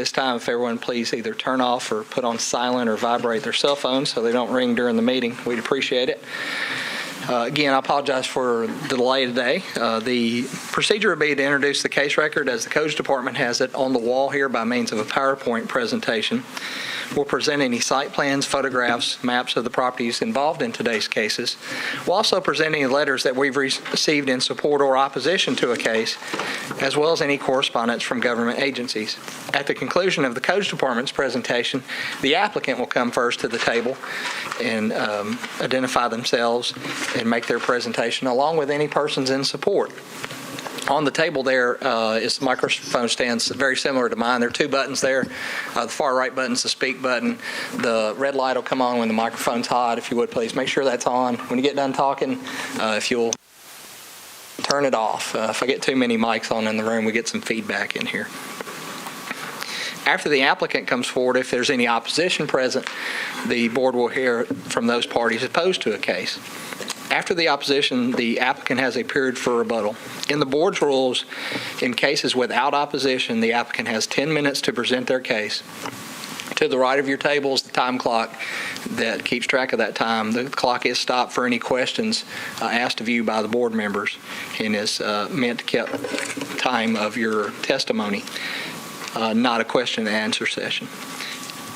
this time, if everyone please either turn off or put on silent or vibrate their cell phones so they don't ring during the meeting, we'd appreciate it. Again, I apologize for the delay today. The procedure would be to introduce the case record as the Codes Department has it on the wall here by means of a PowerPoint presentation. We'll present any site plans, photographs, maps of the properties involved in today's cases. We'll also present any letters that we've received in support or opposition to a case, as well as any correspondence from government agencies. At the conclusion of the Codes Department's presentation, the applicant will come first to the table and identify themselves and make their presentation, along with any persons in support. On the table there is microphone stands very similar to mine. There are two buttons there. The far right button is the speak button. The red light will come on when the microphone's hot. If you would, please make sure that's on. When you get done talking, if you'll turn it off. If I get too many mics on in the room, we get some feedback in here. After the applicant comes forward, if there's any opposition present, the board will hear from those parties opposed to a case. After the opposition, the applicant has a period for rebuttal. In the board's rules, in cases without opposition, the applicant has 10 minutes to present their case. To the right of your table is the time clock that keeps track of that time. The clock is stopped for any questions asked of you by the board members and is meant to keep time of your testimony, not a question and answer session.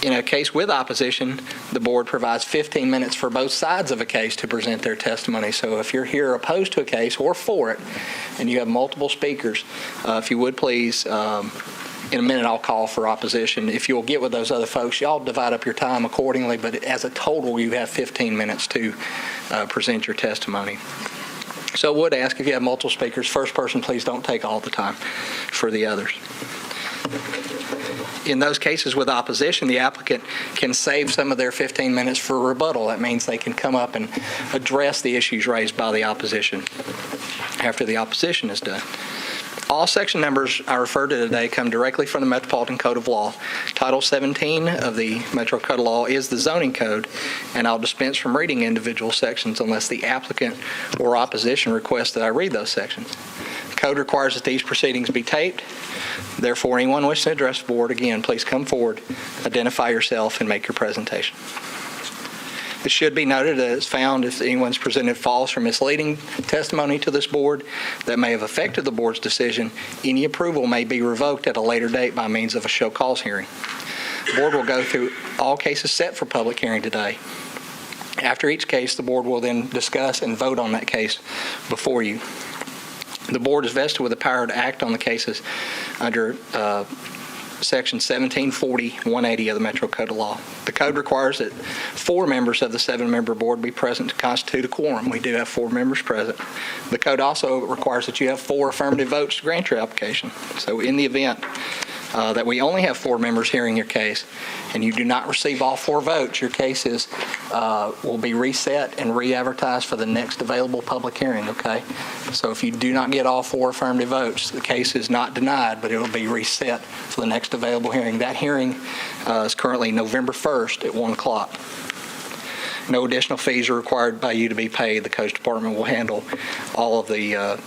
In a case with opposition, the board provides 15 minutes for both sides of a case to present their testimony. So if you're here opposed to a case or for it, and you have multiple speakers, if you would please, in a minute I'll call for opposition. If you'll get with those other folks, y'all divide up your time accordingly, but as a total, you have 15 minutes to present your testimony. So I would ask, if you have multiple speakers, first person, please don't take all the time for the others. In those cases with opposition, the applicant can save some of their 15 minutes for rebuttal. That means they can come up and address the issues raised by the opposition after the opposition is done. All section numbers I refer to today come directly from the Metropolitan Code of Law. Title 17 of the Metro Code of Law is the zoning code, and I'll dispense from reading individual sections unless the applicant or opposition requests that I read those sections. The code requires that these proceedings be taped. Therefore, anyone wishing to address the board, again, please come forward, identify yourself, and make your presentation. It should be noted that it's found if anyone's presented false or misleading testimony to this board that may have affected the board's decision, any approval may be revoked at a later date by means of a show cause hearing. The board will go through all cases set for public hearing today. After each case, the board will then discuss and vote on that case before you. The board is vested with the power to act on the cases under Section 1740-180 of the Metro Code of Law. The code requires that 4 members of the 7-member board be present to constitute a quorum. We do have 4 members present. The code also requires that you have 4 affirmative votes to grant your application. So in the event that we only have 4 members hearing your case and you do not receive all 4 votes, your case will be reset and re-advertised for the next available public hearing, okay? So if you do not get all 4 affirmative votes, the case is not denied, but it will be reset for the next available hearing. That hearing is currently November 1st at 1 o'clock. No additional fees are required by you to be paid. The Codes Department will handle all of the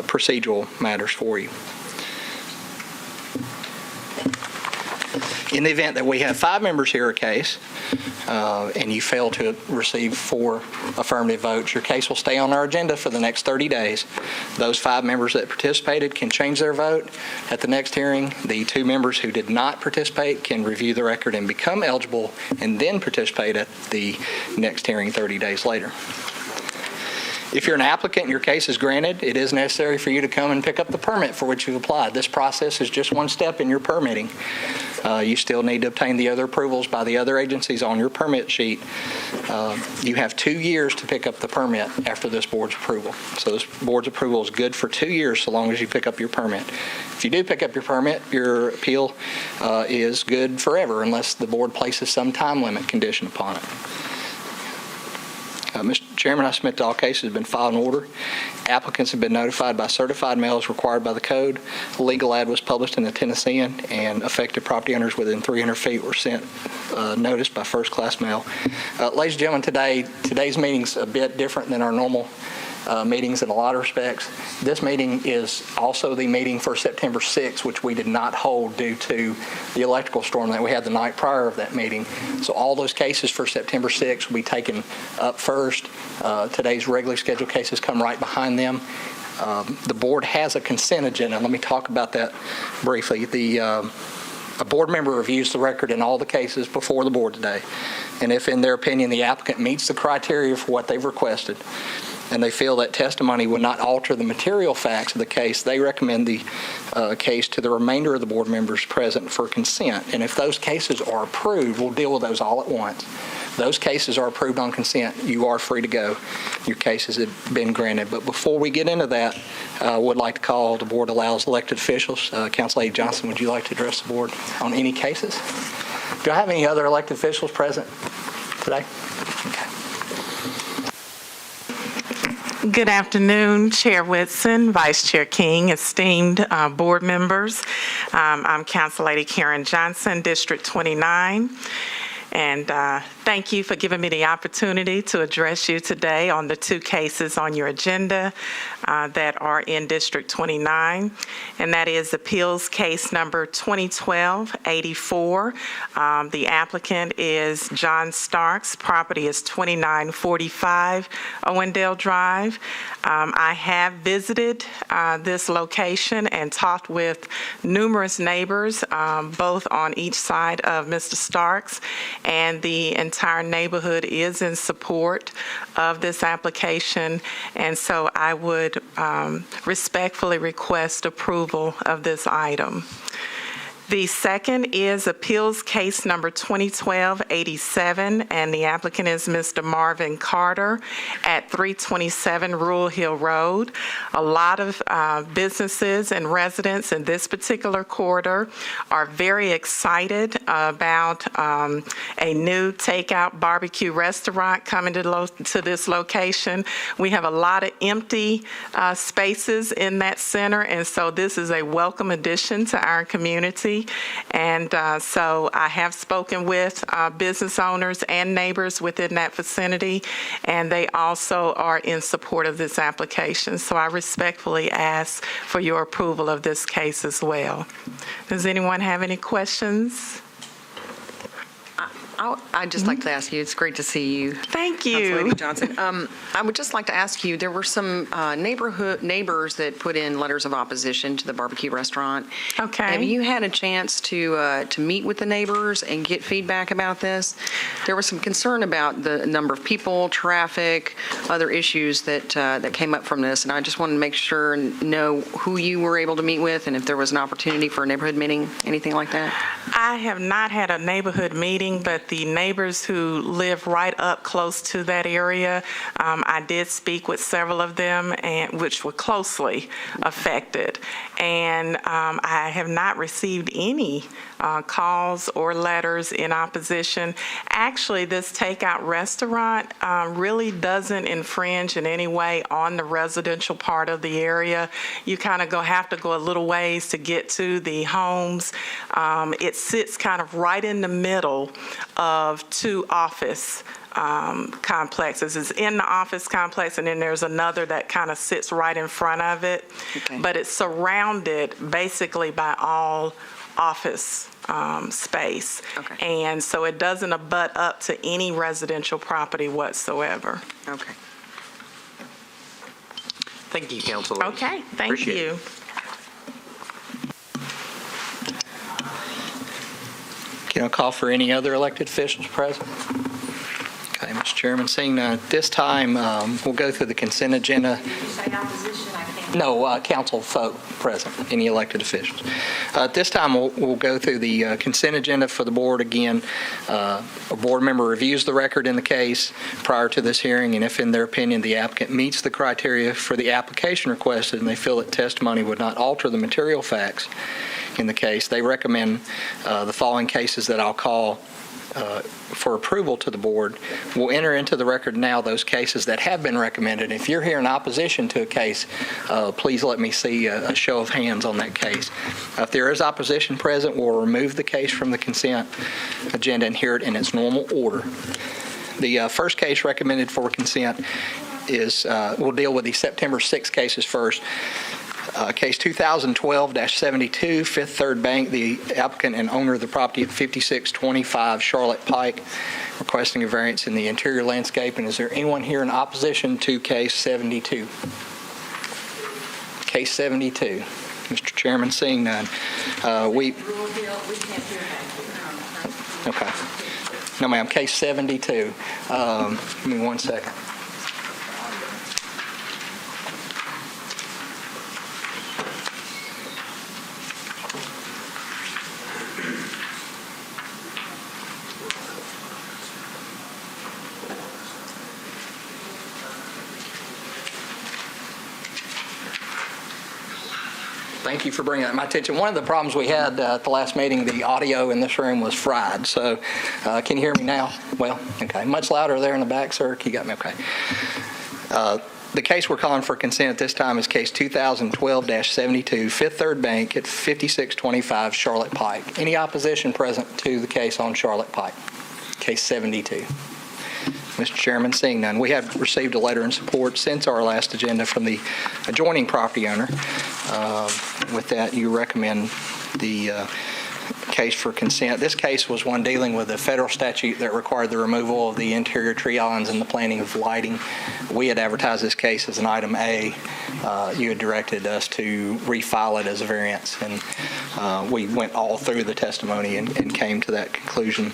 procedural matters for you. In the event that we have 5 members hear a case and you fail to receive 4 affirmative votes, your case will stay on our agenda for the next 30 days. Those 5 members that participated can change their vote at the next hearing. The 2 members who did not participate can review the record and become eligible and then participate at the next hearing 30 days later. If you're an applicant and your case is granted, it is necessary for you to come and pick up the permit for which you've applied. This process is just one step in your permitting. You still need to obtain the other approvals by the other agencies on your permit sheet. You have 2 years to pick up the permit after this board's approval. So this board's approval is good for 2 years so long as you pick up your permit. If you do pick up your permit, your appeal is good forever unless the board places some time limit condition upon it. Mr. Chairman, I submit that all cases have been filed in order. Applicants have been notified by certified mail as required by the code. A legal ad was published in the Tennessean, and affected property owners within 300 feet were sent notice by first-class mail. Ladies and gentlemen, today's meeting's a bit different than our normal meetings in a lot of respects. This meeting is also the meeting for September 6th, which we did not hold due to the electrical storm that we had the night prior of that meeting. So all those cases for September 6th will be taken up first. Today's regularly scheduled cases come right behind them. The board has a consent agenda. Let me talk about that briefly. A board member reviews the record in all the cases before the board today, and if in their opinion the applicant meets the criteria for what they've requested and they feel that testimony would not alter the material facts of the case, they recommend the case to the remainder of the board members present for consent. And if those cases are approved, we'll deal with those all at once. Those cases are approved on consent. You are free to go. Your cases have been granted. But before we get into that, I would like to call the board allows elected officials. Council Lady Johnson, would you like to address the board on any cases? Do I have any other elected officials present today? Okay. Good afternoon, Chair Whitson, Vice Chair King, esteemed board members. I'm Council Lady Karen Johnson, District 29. And thank you for giving me the opportunity to address you today on the two cases on your agenda that are in District 29, and that is appeals case number 2012-84. The applicant is John Starks. Property is 2945 Owendale Drive. I have visited this location and talked with numerous neighbors, both on each side of Mr. Starks, and the entire neighborhood is in support of this application, and so I would respectfully request approval of this item. The second is appeals case number 2012-87, and the applicant is Mr. Marvin Carter at 327 Rural Hill Road. A lot of businesses and residents in this particular corridor are very excited about a new takeout barbecue restaurant coming to this location. We have a lot of empty spaces in that center, and so this is a welcome addition to our community. And so I have spoken with business owners and neighbors within that vicinity, and they also are in support of this application. So I respectfully ask for your approval of this case as well. Does anyone have any questions? I'd just like to ask you, it's great to see you. Thank you. Councilor Johnson. I would just like to ask you, there were some neighbors that put in letters of opposition to the barbecue restaurant. Okay. Have you had a chance to meet with the neighbors and get feedback about this? There was some concern about the number of people, traffic, other issues that came up from this, and I just wanted to make sure and know who you were able to meet with and if there was an opportunity for a neighborhood meeting, anything like that. I have not had a neighborhood meeting, but the neighbors who live right up close to that area, I did speak with several of them, and which were closely affected. And I have not received any calls or letters in opposition. Actually, this takeout restaurant really doesn't infringe in any way on the residential part of the area. You kind of have to go a little ways to get to the homes. It sits kind of right in the middle of two office complexes. It's in the office complex, and then there's another that kind of sits right in front of it. Okay. But it's surrounded basically by all office space. Okay. And so it doesn't abut up to any residential property whatsoever. Okay. Thank you, Councilor. Okay, thank you. Can I call for any other elected officials present? Okay, Mr. Chairman, seeing none, at this time, we'll go through the consent agenda. Did you say opposition? I can't. No, council folk present, any elected officials. At this time, we'll go through the consent agenda for the board again. A board member reviews the record in the case prior to this hearing, and if in their opinion the applicant meets the criteria for the application requested and they feel that testimony would not alter the material facts in the case, they recommend the following cases that I'll call for approval to the board. We'll enter into the record now those cases that have been recommended. If you're here in opposition to a case, please let me see a show of hands on that case. If there is opposition present, we'll remove the case from the consent agenda and hear it in its normal order. The first case recommended for consent we'll deal with the September 6 cases first. Case 2012-72, Fifth Third Bank, the applicant and owner of the property at 5625 Charlotte Pike, requesting a variance in the interior landscape. And is there anyone here in opposition to case 72? Case 72. Mr. Chairman, seeing none. Okay. No, ma'am. Case 72. Give me 1 second. Thank you for bringing that to my attention. One of the problems we had at the last meeting, the audio in this room was fried. So can you hear me now? Well, okay. Much louder there in the back, sir. You got me? Okay. The case we're calling for consent at this time is case 2012-72, Fifth Third Bank at 5625 Charlotte Pike. Any opposition present to the case on Charlotte Pike? Case 72. Mr. Chairman, seeing none. We have received a letter in support since our last agenda from the adjoining property owner. With that, you recommend the case for consent. This case was one dealing with a federal statute that required the removal of the interior tree islands and the planting of lighting. We had advertised this case as an item A. You had directed us to refile it as a variance, and we went all through the testimony and came to that conclusion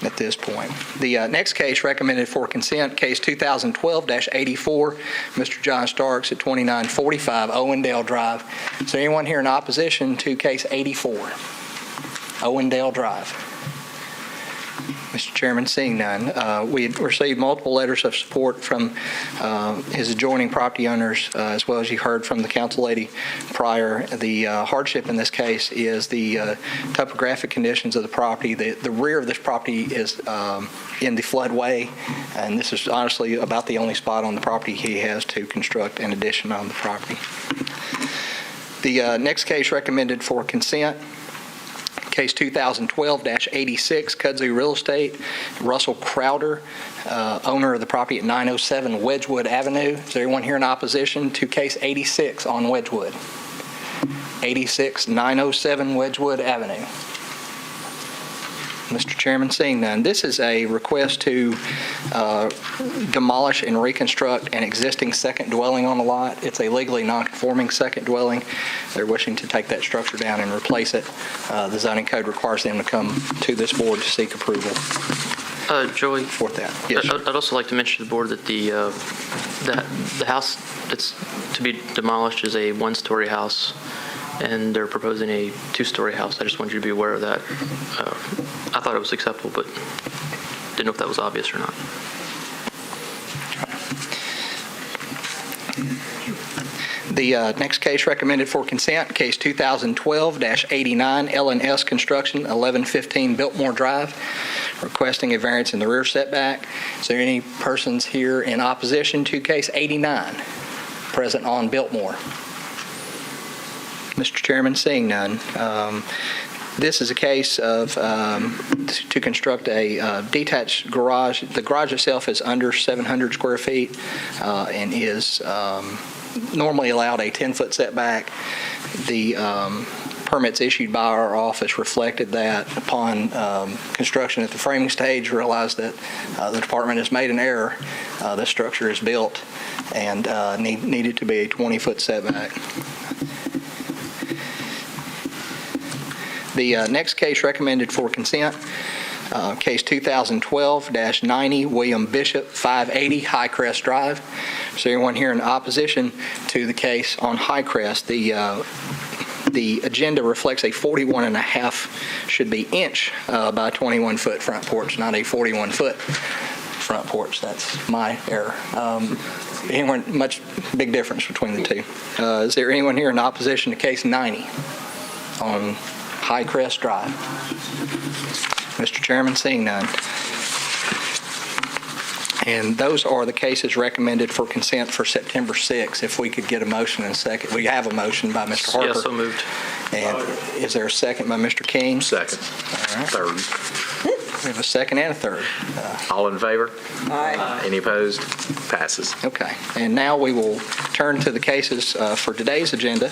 at this point. The next case recommended for consent, case 2012-84, Mr. John Starks at 2945 Owendale Drive. Is there anyone here in opposition to case 84, Owendale Drive? Mr. Chairman, seeing none. We had received multiple letters of support from his adjoining property owners, as well as you heard from the council lady prior. The hardship in this case is the topographic conditions of the property. The rear of this property is in the floodway, and this is honestly about the only spot on the property he has to construct an addition on the property. The next case recommended for consent, case 2012-86, Kudzu Real Estate, Russell Crowder, owner of the property at 907 Wedgwood Avenue. Is there anyone here in opposition to case 86 on Wedgwood? 86 907 Wedgwood Avenue. Mr. Chairman, seeing none. This is a request to demolish and reconstruct an existing second dwelling on the lot. It's a legally non-conforming second dwelling. They're wishing to take that structure down and replace it. The zoning code requires them to come to this board to seek approval. Joey, For that. Yes, I'd also like to mention to the board that the house that's to be demolished is a one-story house, and they're proposing a two-story house. I just wanted you to be aware of that. I thought it was acceptable, but didn't know if that was obvious or not. The next case recommended for consent, case 2012-89, L&S Construction, 1115 Biltmore Drive, requesting a variance in the rear setback. Is there any persons here in opposition to case 89 present on Biltmore? Mr. Chairman, seeing none. This is a case of to construct a detached garage. The garage itself is under 700 square feet and is normally allowed a 10-foot setback. The permits issued by our office reflected that. Upon construction at the framing stage, realized that the department has made an error. The structure is built and needed to be a 20-foot setback. The next case recommended for consent, case 2012-90, William Bishop, 580 Highcrest Drive. Is there anyone here in opposition to the case on Highcrest? The agenda reflects a 41.5 should be inch by 21-foot front porch, not a 41-foot front porch. That's my error. Anyone, much big difference between the two. Is there anyone here in opposition to case 90 on Highcrest Drive? Mr. Chairman, seeing none. And those are the cases recommended for consent for September 6th. If we could get a motion in a second. We have a motion by Mr. Harper. Yes, so moved. And is there a second by Mr. King? Second. All right. Third. We have a second and a third. All in favor? Aye. Any opposed? Passes. Okay, and now we will turn to the cases for today's agenda,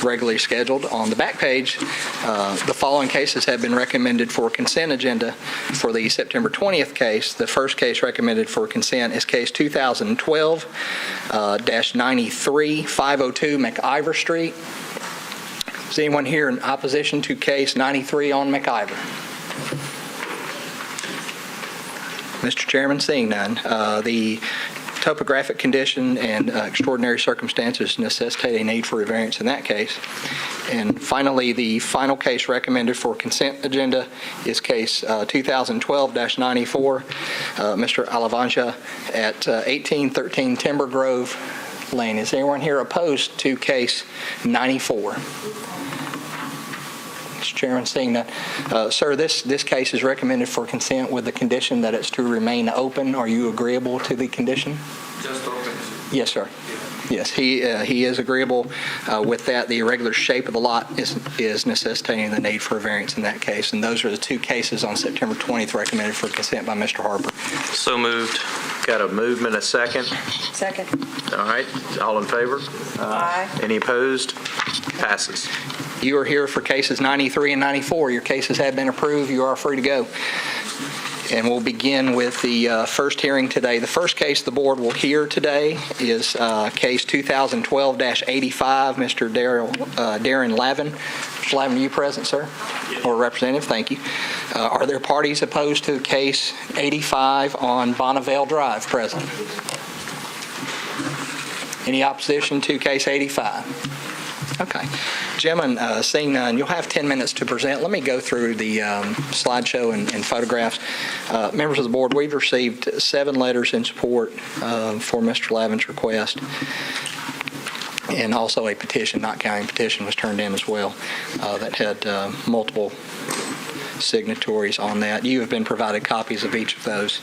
regularly scheduled. On the back page, the following cases have been recommended for consent agenda for the September 20th case. The first case recommended for consent is case 2012-93, 502 McIver Street. Is anyone here in opposition to case 93 on McIver? Mr. Chairman, seeing none, the topographic condition and extraordinary circumstances necessitate a need for a variance in that case. And finally, the final case recommended for consent agenda is case 2012-94, Mr. Alavanja at 1813 Timber Grove Lane. Is anyone here opposed to case 94? Mr. Chairman, seeing that. Sir, this case is recommended for consent with the condition that it's to remain open. Are you agreeable to the condition? Just open. Yes, sir. Yes, he is agreeable with that. The irregular shape of the lot is necessitating the need for a variance in that case. And those are the two cases on September 20th recommended for consent by Mr. Harper. So moved. Got a movement, a second. Second. All right, all in favor? Aye. Any opposed? Passes. You are here for cases 93 and 94. Your cases have been approved. You are free to go. And we'll begin with the first hearing today. The first case the board will hear today is case 2012-85, Mr. Darren Lavin. Mr. Lavin, are you present, sir? Yes. Or representative? Thank you. Are there parties opposed to case 85 on Bonneville Drive present? Any opposition to case 85? Okay. Gentlemen, seeing none, you'll have 10 minutes to present. Let me go through the slideshow and photographs. Members of the board, we've received 7 letters in support for Mr. Lavin's request. And also a petition, not counting petition, was turned in as well that had multiple signatories on that. You have been provided copies of each of those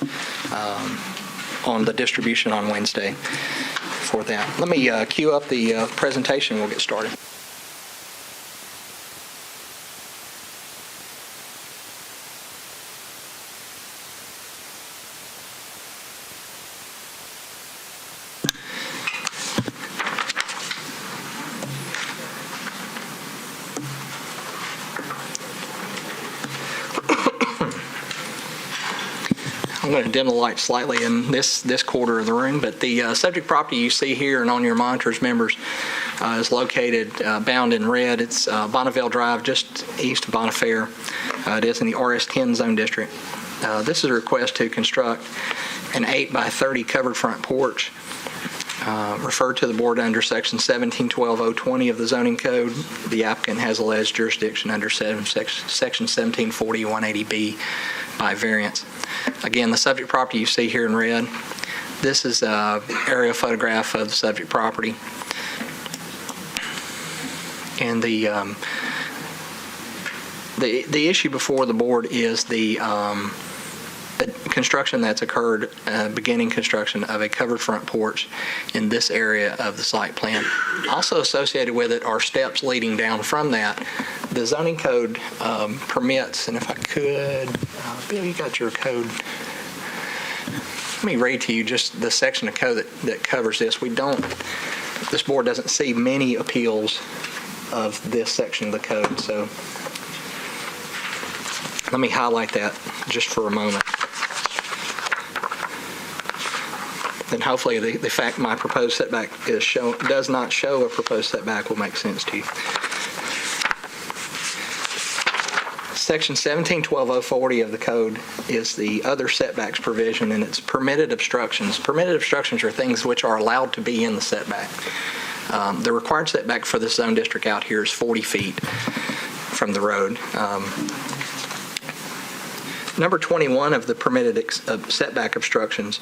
on the distribution on Wednesday for that. Let me queue up the presentation. We'll get started. I'm going to dim the light slightly in this quarter of the room, but the subject property you see here and on your monitors, members, is located bound in red. It's Bonneville Drive, just east of Bonifair. It is in the RS10 zone district. This is a request to construct an 8 by 30 covered front porch, referred to the board under section 1712.020 of the zoning code. The applicant has alleged jurisdiction under section 1740.180B by variance. Again, the subject property you see here in red, this is an aerial photograph of the subject property. And the issue before the board is the construction that's occurred, beginning construction of a covered front porch in this area of the site plan. Also associated with it are steps leading down from that. The zoning code permits, and if I could, Bill, you got your code. Let me read to you just the section of code that covers this. This board doesn't see many appeals of this section of the code, so let me highlight that just for a moment. Then hopefully the fact my proposed setback does not show a proposed setback will make sense to you. Section 1712.040 of the code is the other setbacks provision, and it's permitted obstructions. Permitted obstructions are things which are allowed to be in the setback. The required setback for this zone district out here is 40 feet from the road. Number 21 of the permitted setback obstructions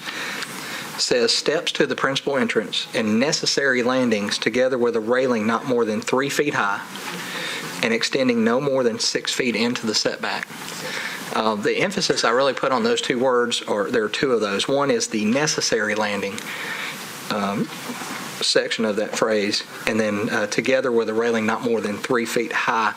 says steps to the principal entrance and necessary landings together with a railing not more than 3 feet high and extending no more than 6 feet into the setback. The emphasis I really put on those two words, or there are two of those. One is the necessary landing. section of that phrase, and then together with a railing not more than 3 feet high.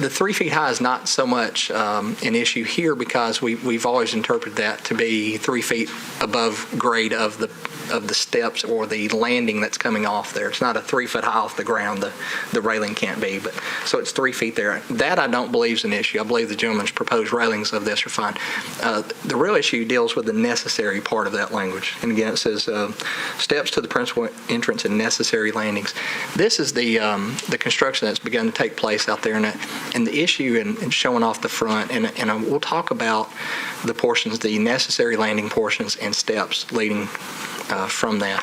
The 3 feet high is not so much an issue here because we've always interpreted that to be 3 feet above grade of the steps or the landing that's coming off there. It's not a 3 foot high off the ground. The railing can't be, but so it's 3 feet there. That I don't believe is an issue. I believe the gentleman's proposed railings of this are fine. The real issue deals with the necessary part of that language. And again, it says steps to the principal entrance and necessary landings. This is the construction that's begun to take place out there, and the issue in showing off the front. And we'll talk about the portions, the necessary landing portions and steps leading from that.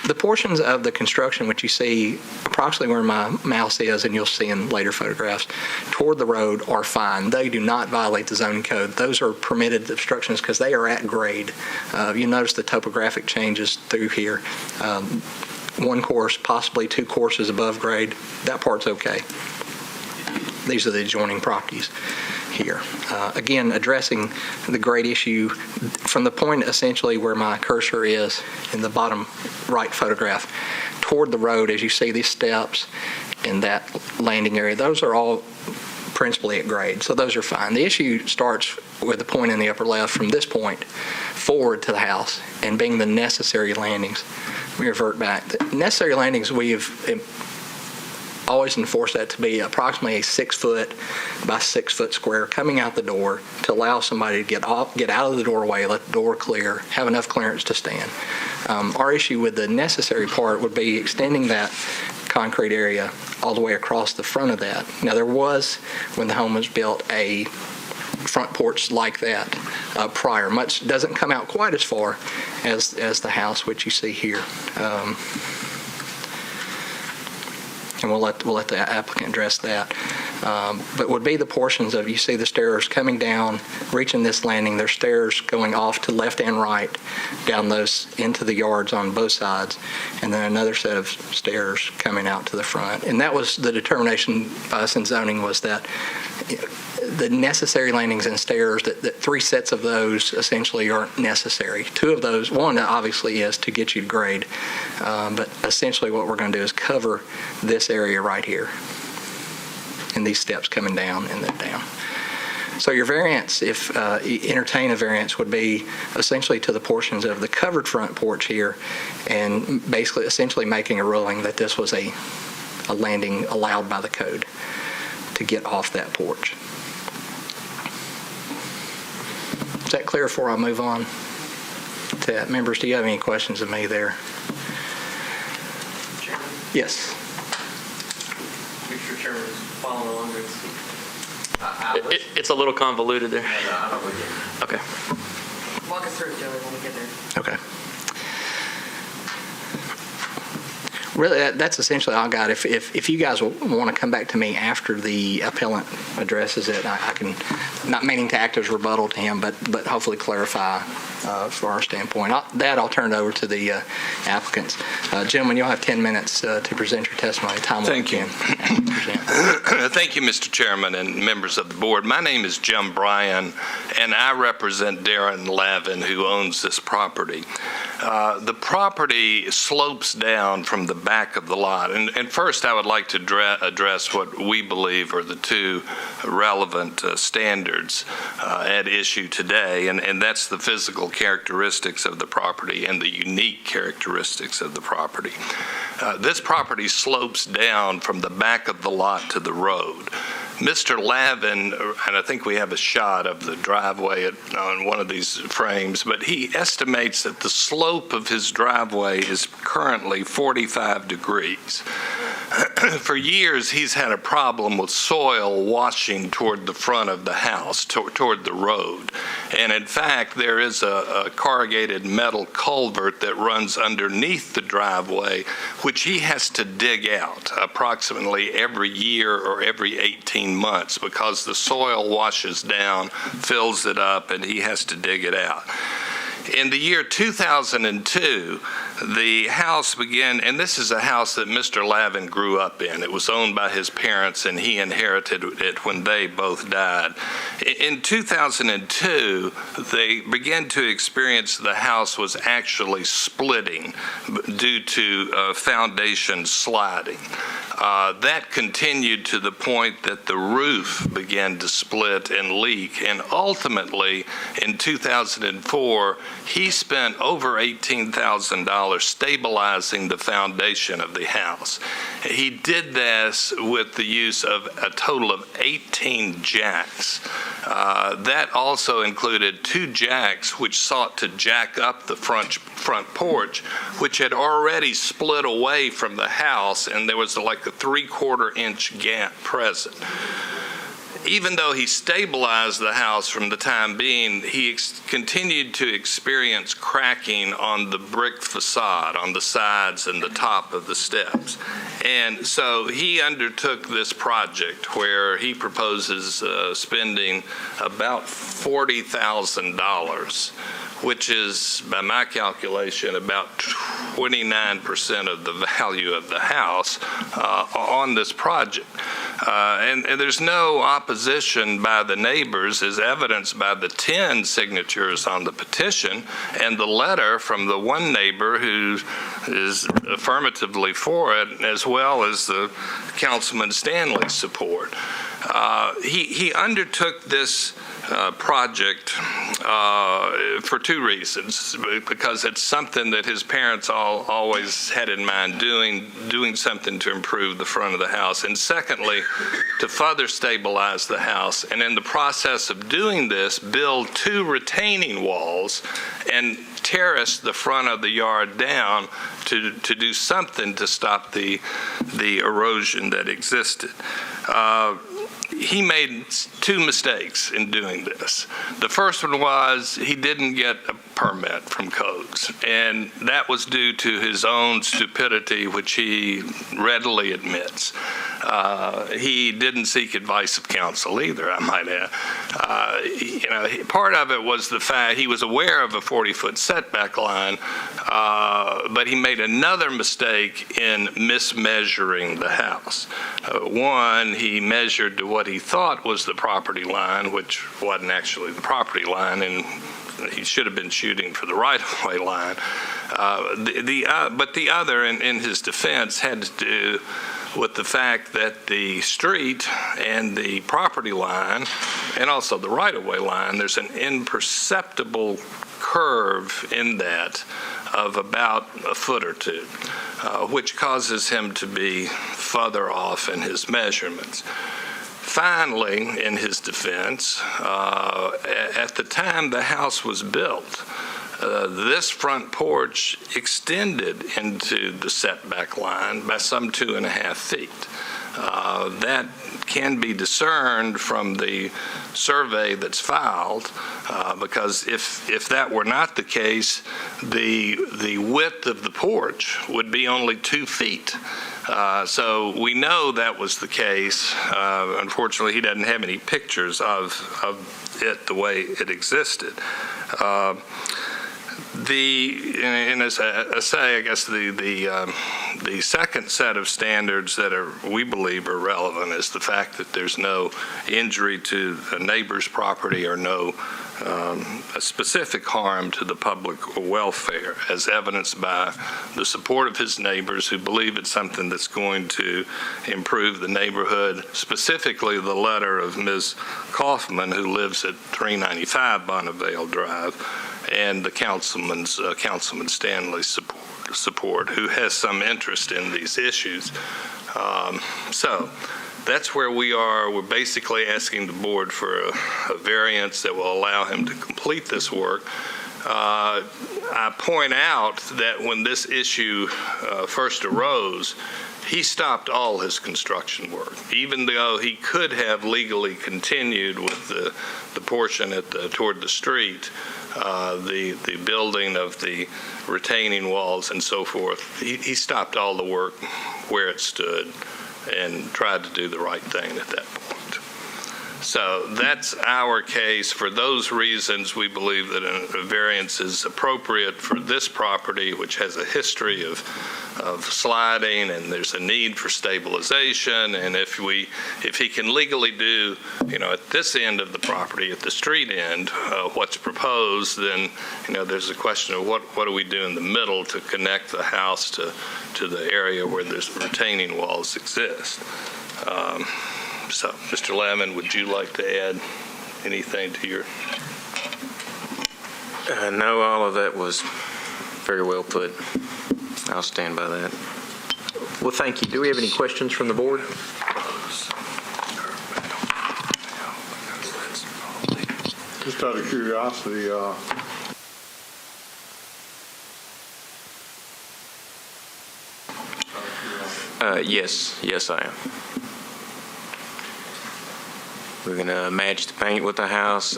The portions of the construction which you see approximately where my mouse is, and you'll see in later photographs, toward the road are fine. They do not violate the zoning code. Those are permitted obstructions because they are at grade. You notice the topographic changes through here. One course, possibly 2 courses above grade. That part's okay. These are the adjoining properties here. Again, addressing the grade issue from the point essentially where my cursor is in the bottom right photograph toward the road, as you see these steps and that landing area, those are all principally at grade, so those are fine. The issue starts with the point in the upper left from this point forward to the house and being the necessary landings. We revert back. The necessary landings, we have always enforce that to be approximately a 6 foot by 6 foot square coming out the door to allow somebody to get out of the doorway, let the door clear, have enough clearance to stand. Our issue with the necessary part would be extending that concrete area all the way across the front of that. Now there was, when the home was built, a front porch like that prior. Much doesn't come out quite as far as the house which you see here. And we'll let the applicant address that. But would be the portions of, you see the stairs coming down, reaching this landing, there's stairs going off to left and right down those into the yards on both sides, and then another set of stairs coming out to the front. And that was the determination by us in zoning, was that the necessary landings and stairs, that 3 sets of those essentially aren't necessary. 2 of those, one obviously is to get you to grade, but essentially what we're going to do is cover this area right here and these steps coming down and then down. So your variance, if you entertain a variance, would be essentially to the portions of the covered front porch here, and basically essentially making a ruling that this was a landing allowed by the code to get off that porch. Is that clear before I move on to that? Members, do you have any questions of me there? Yes. Mr. Chairman, following along with It's a little convoluted there. Okay. Walk us through it, Joey, when we get there. Okay. Really, that's essentially all I got. If you guys will want to come back to me after the appellant addresses it, I can, not meaning to act as rebuttal to him, but hopefully clarify for our standpoint. I'll turn it over to the applicants. Gentlemen, you'll have 10 minutes to present your testimony. Time Thank you. Thank you, Mr. Chairman and members of the board. My name is Jim Bryan, and I represent Darren Lavin, who owns this property. The property slopes down from the back of the lot. And first, I would like to address what we believe are the 2 relevant standards at issue today, and that's the physical characteristics of the property and the unique characteristics of the property. This property slopes down from the back of the lot to the road. Mr. Lavin, and I think we have a shot of the driveway on one of these frames, but he estimates that the slope of his driveway is currently 45 degrees. For years, he's had a problem with soil washing toward the front of the house, toward the road. And in fact, there is a corrugated metal culvert that runs underneath the driveway, which he has to dig out approximately every year or every 18 months because the soil washes down, fills it up, and he has to dig it out. In the year 2002, the house began, and this is a house that Mr. Lavin grew up in. It was owned by his parents, and he inherited it when they both died. In 2002, they began to experience the house was actually splitting due to foundation sliding. That continued to the point that the roof began to split and leak, and ultimately in 2004 he spent over $18,000 stabilizing the foundation of the house. He did this with the use of a total of 18 jacks. That also included 2 jacks which sought to jack up the front porch, which had already split away from the house, and there was like a 3/4 inch gap present. Even though he stabilized the house from the time being, he continued to experience cracking on the brick facade, on the sides and the top of the steps. And so he undertook this project where he proposes spending about $40,000, which is, by my calculation, about 29% of the value of the house on this project. And there's no opposition by the neighbors, as evidenced by the 10 signatures on the petition and the letter from the one neighbor who is affirmatively for it, as well as the Councilman Stanley's support. He undertook this project for 2 reasons. Because it's something that his parents always had in mind, doing something to improve the front of the house, and secondly, to further stabilize the house, and in the process of doing this, build 2 retaining walls and terrace the front of the yard down to do something to stop the erosion that existed. He made 2 mistakes in doing this. The first one was he didn't get a permit from codes, and that was due to his own stupidity, which he readily admits. He didn't seek advice of counsel either, I might add. Part of it was the fact he was aware of a 40-foot setback line, but he made another mistake in mismeasuring the house. One, he measured to what he thought was the property line, which wasn't actually the property line, and he should have been shooting for the right-of-way line. But the other, in his defense, had to do with the fact that the street and the property line, and also the right-of-way line, there's an imperceptible curve in that of about a foot or 2, which causes him to be further off in his measurements. Finally, in his defense, at the time the house was built, this front porch extended into the setback line by some 2.5 feet. That can be discerned from the survey that's filed, because if that were not the case, the width of the porch would be only 2 feet. So we know that was the case. Unfortunately, he doesn't have any pictures of it the way it existed. And as I say, I guess the second set of standards that we believe are relevant is the fact that there's no injury to a neighbor's property or no a specific harm to the public welfare, as evidenced by the support of his neighbors who believe it's something that's going to improve the neighborhood, specifically the letter of Ms. Kaufman, who lives at 395 Bonnevale Drive, and the Councilman Stanley's support, who has some interest in these issues. So that's where we are. We're basically asking the board for a variance that will allow him to complete this work. I point out that when this issue first arose, he stopped all his construction work, even though he could have legally continued with the portion toward the street, the building of the retaining walls and so forth. He stopped all the work where it stood and tried to do the right thing at that point. So that's our case. For those reasons, we believe that a variance is appropriate for this property, which has a history of sliding, and there's a need for stabilization. And if he can legally do, at this end of the property, at the street end, what's proposed, then, there's a question of what do we do in the middle to connect the house to the area where there's retaining walls exist. So, Mr. Lavin, would you like to add anything to your? No, all of that was very well put. I'll stand by that. Well, thank you. Do we have any questions from the board? Just out of curiosity, Yes, I am. We're going to match the paint with the house,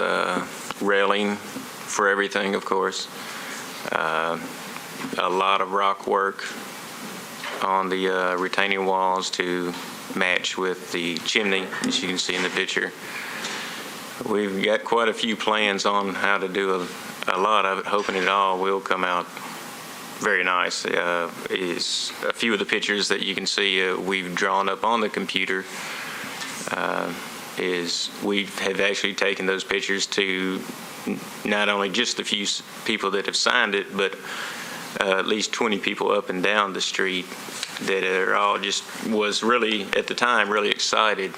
railing for everything, of course. A lot of rock work on the retaining walls to match with the chimney, as you can see in the picture. We've got quite a few plans on how to do a lot of it, hoping it all will come out very nice. Is a few of the pictures that you can see we've drawn up on the computer. Is we have actually taken those pictures to not only just the few people that have signed it, but at least 20 people up and down the street that are all was really, at the time, really excited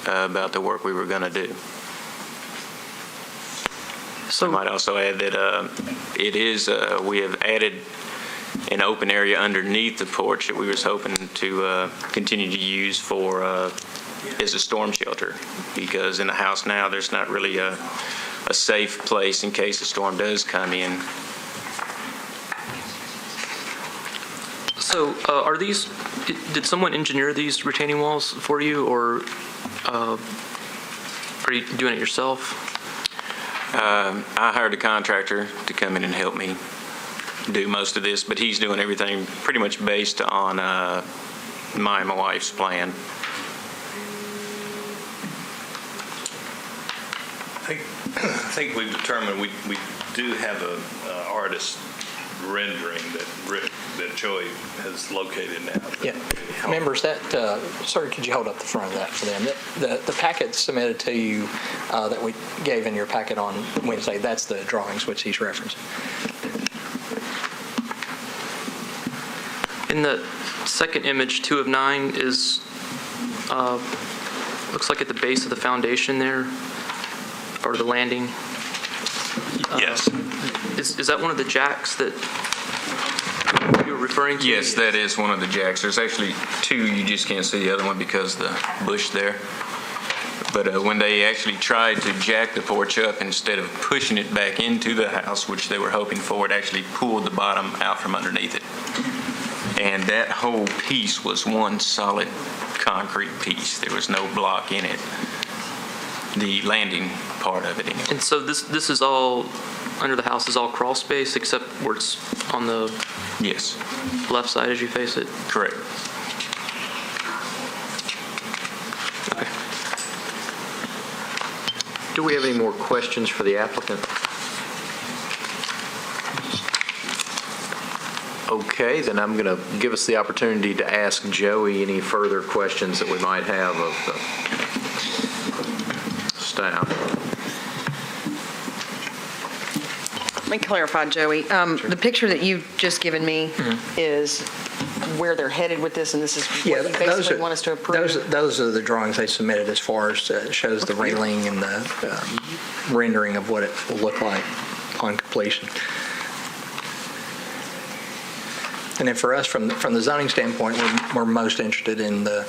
about the work we were going to do. So I might also add that we have added an open area underneath the porch that we was hoping to continue to use for as a storm shelter, because in the house now there's not really a safe place in case a storm does come in. So did someone engineer these retaining walls for you, or are you doing it yourself? I hired a contractor to come in and help me do most of this, but he's doing everything pretty much based on my and my wife's plan. I think we've determined we do have an artist rendering that Joey has located now. Yeah, members, sir, could you hold up the front of that for them? The packet submitted to you that we gave in your packet on Wednesday, that's the drawings which he's referencing. In the second image, 2 of 9 is looks like at the base of the foundation there, or the landing. Yes. Is that one of the jacks that you were referring to? Yes, that is one of the jacks. There's actually 2. You just can't see the other one because of the bush there. But when they actually tried to jack the porch up, instead of pushing it back into the house, which they were hoping for, it actually pulled the bottom out from underneath it. And that whole piece was one solid concrete piece. There was no block in it. The landing part of it, anyway. And so this is all, under the house is all crawl space except where it's on the Yes. left side as you face it? Correct. Okay. Do we have any more questions for the applicant? Okay, then I'm going to give us the opportunity to ask Joey any further questions that we might have of the staff. Let me clarify, Joey. The picture that you've just given me is where they're headed with this, and this is what you basically want us to approve? Those are the drawings they submitted as far as shows the railing and the rendering of what it will look like upon completion. And then for us, from the zoning standpoint, we're most interested in the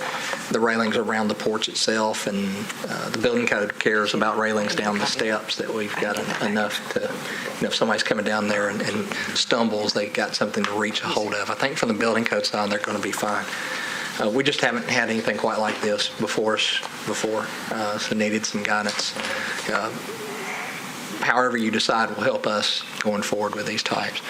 railings around the porch itself, and the building code cares about railings down the steps, that we've got enough to, if somebody's coming down there and stumbles, they got something to reach a hold of. I think from the building code side, they're going to be fine. We just haven't had anything quite like this before, so needed some guidance. However you decide will help us going forward with these types.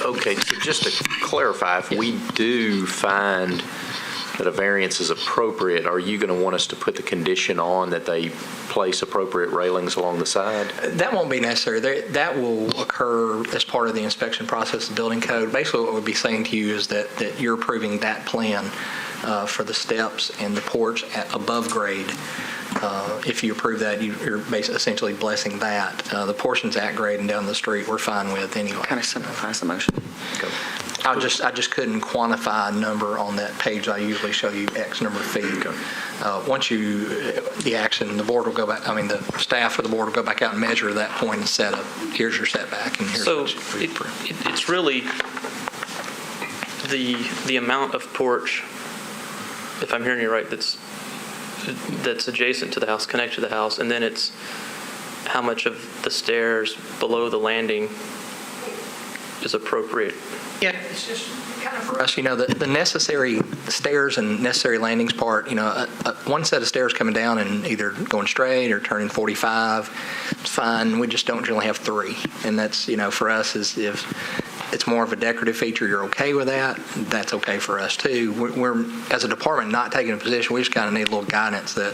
Okay, so just to clarify, if we do find that a variance is appropriate, are you going to want us to put the condition on that they place appropriate railings along the side? That won't be necessary. That will occur as part of the inspection process of building code. Basically, what we'll be saying to you is that you're approving that plan for the steps and the porch at above grade. If you approve that, you're essentially blessing that. The portions at grade and down the street, we're fine with anyway. Kind of simplifies the motion. Okay. I just couldn't quantify a number on that page. I usually show you X number of feet. Once the action, the board will go back, the staff or the board will go back out and measure that point and set up, here's your setback and here's So what you approve. it's really the amount of porch, if I'm hearing you right, that's adjacent to the house, connected to the house, and then it's how much of the stairs below the landing is appropriate. Yeah, it's just kind of for us, the necessary stairs and necessary landings part, one set of stairs coming down and either going straight or turning 45, it's fine. We just don't generally have three. And that's, for us, is if it's more of a decorative feature, you're okay with that, that's okay for us too. We're as a department, not taking a position. We just kind of need a little guidance that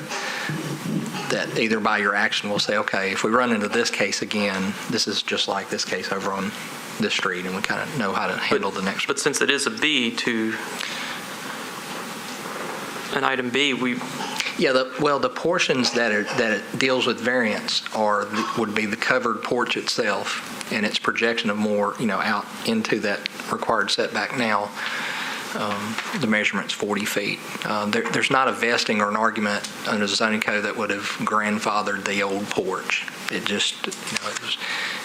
either by your action will say, okay, if we run into this case again, this is just like this case over on this street, and we kind of know how to handle the next one. But since it is a B to an item B, the portions that it deals with variance would be the covered porch itself and its projection of more, out into that required setback now. The measurement's 40 feet. There's not a vesting or an argument under the zoning code that would have grandfathered the old porch. It just,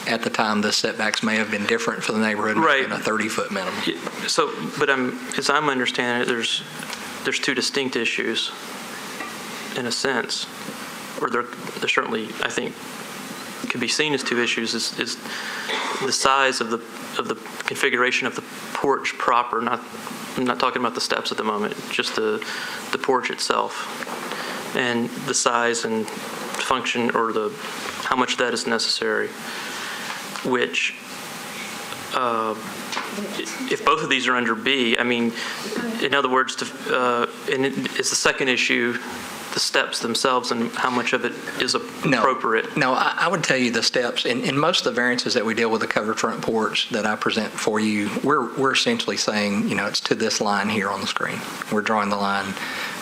at the time, the setbacks may have been different for the neighborhood, right, and a 30-foot minimum. So, but as I'm understanding it, there's two distinct issues, in a sense, or there certainly, I think, could be seen as two issues. Is the size of the configuration of the porch proper? I'm not talking about the steps at the moment, just the porch itself, and the size and function, or how much that is necessary, which if both of these are under B, in other words, and it's the second issue, the steps themselves and how much of it is appropriate. No, I would tell you the steps, in most of the variances that we deal with the covered front porch that I present for you, we're essentially saying, it's to this line here on the screen. We're drawing the line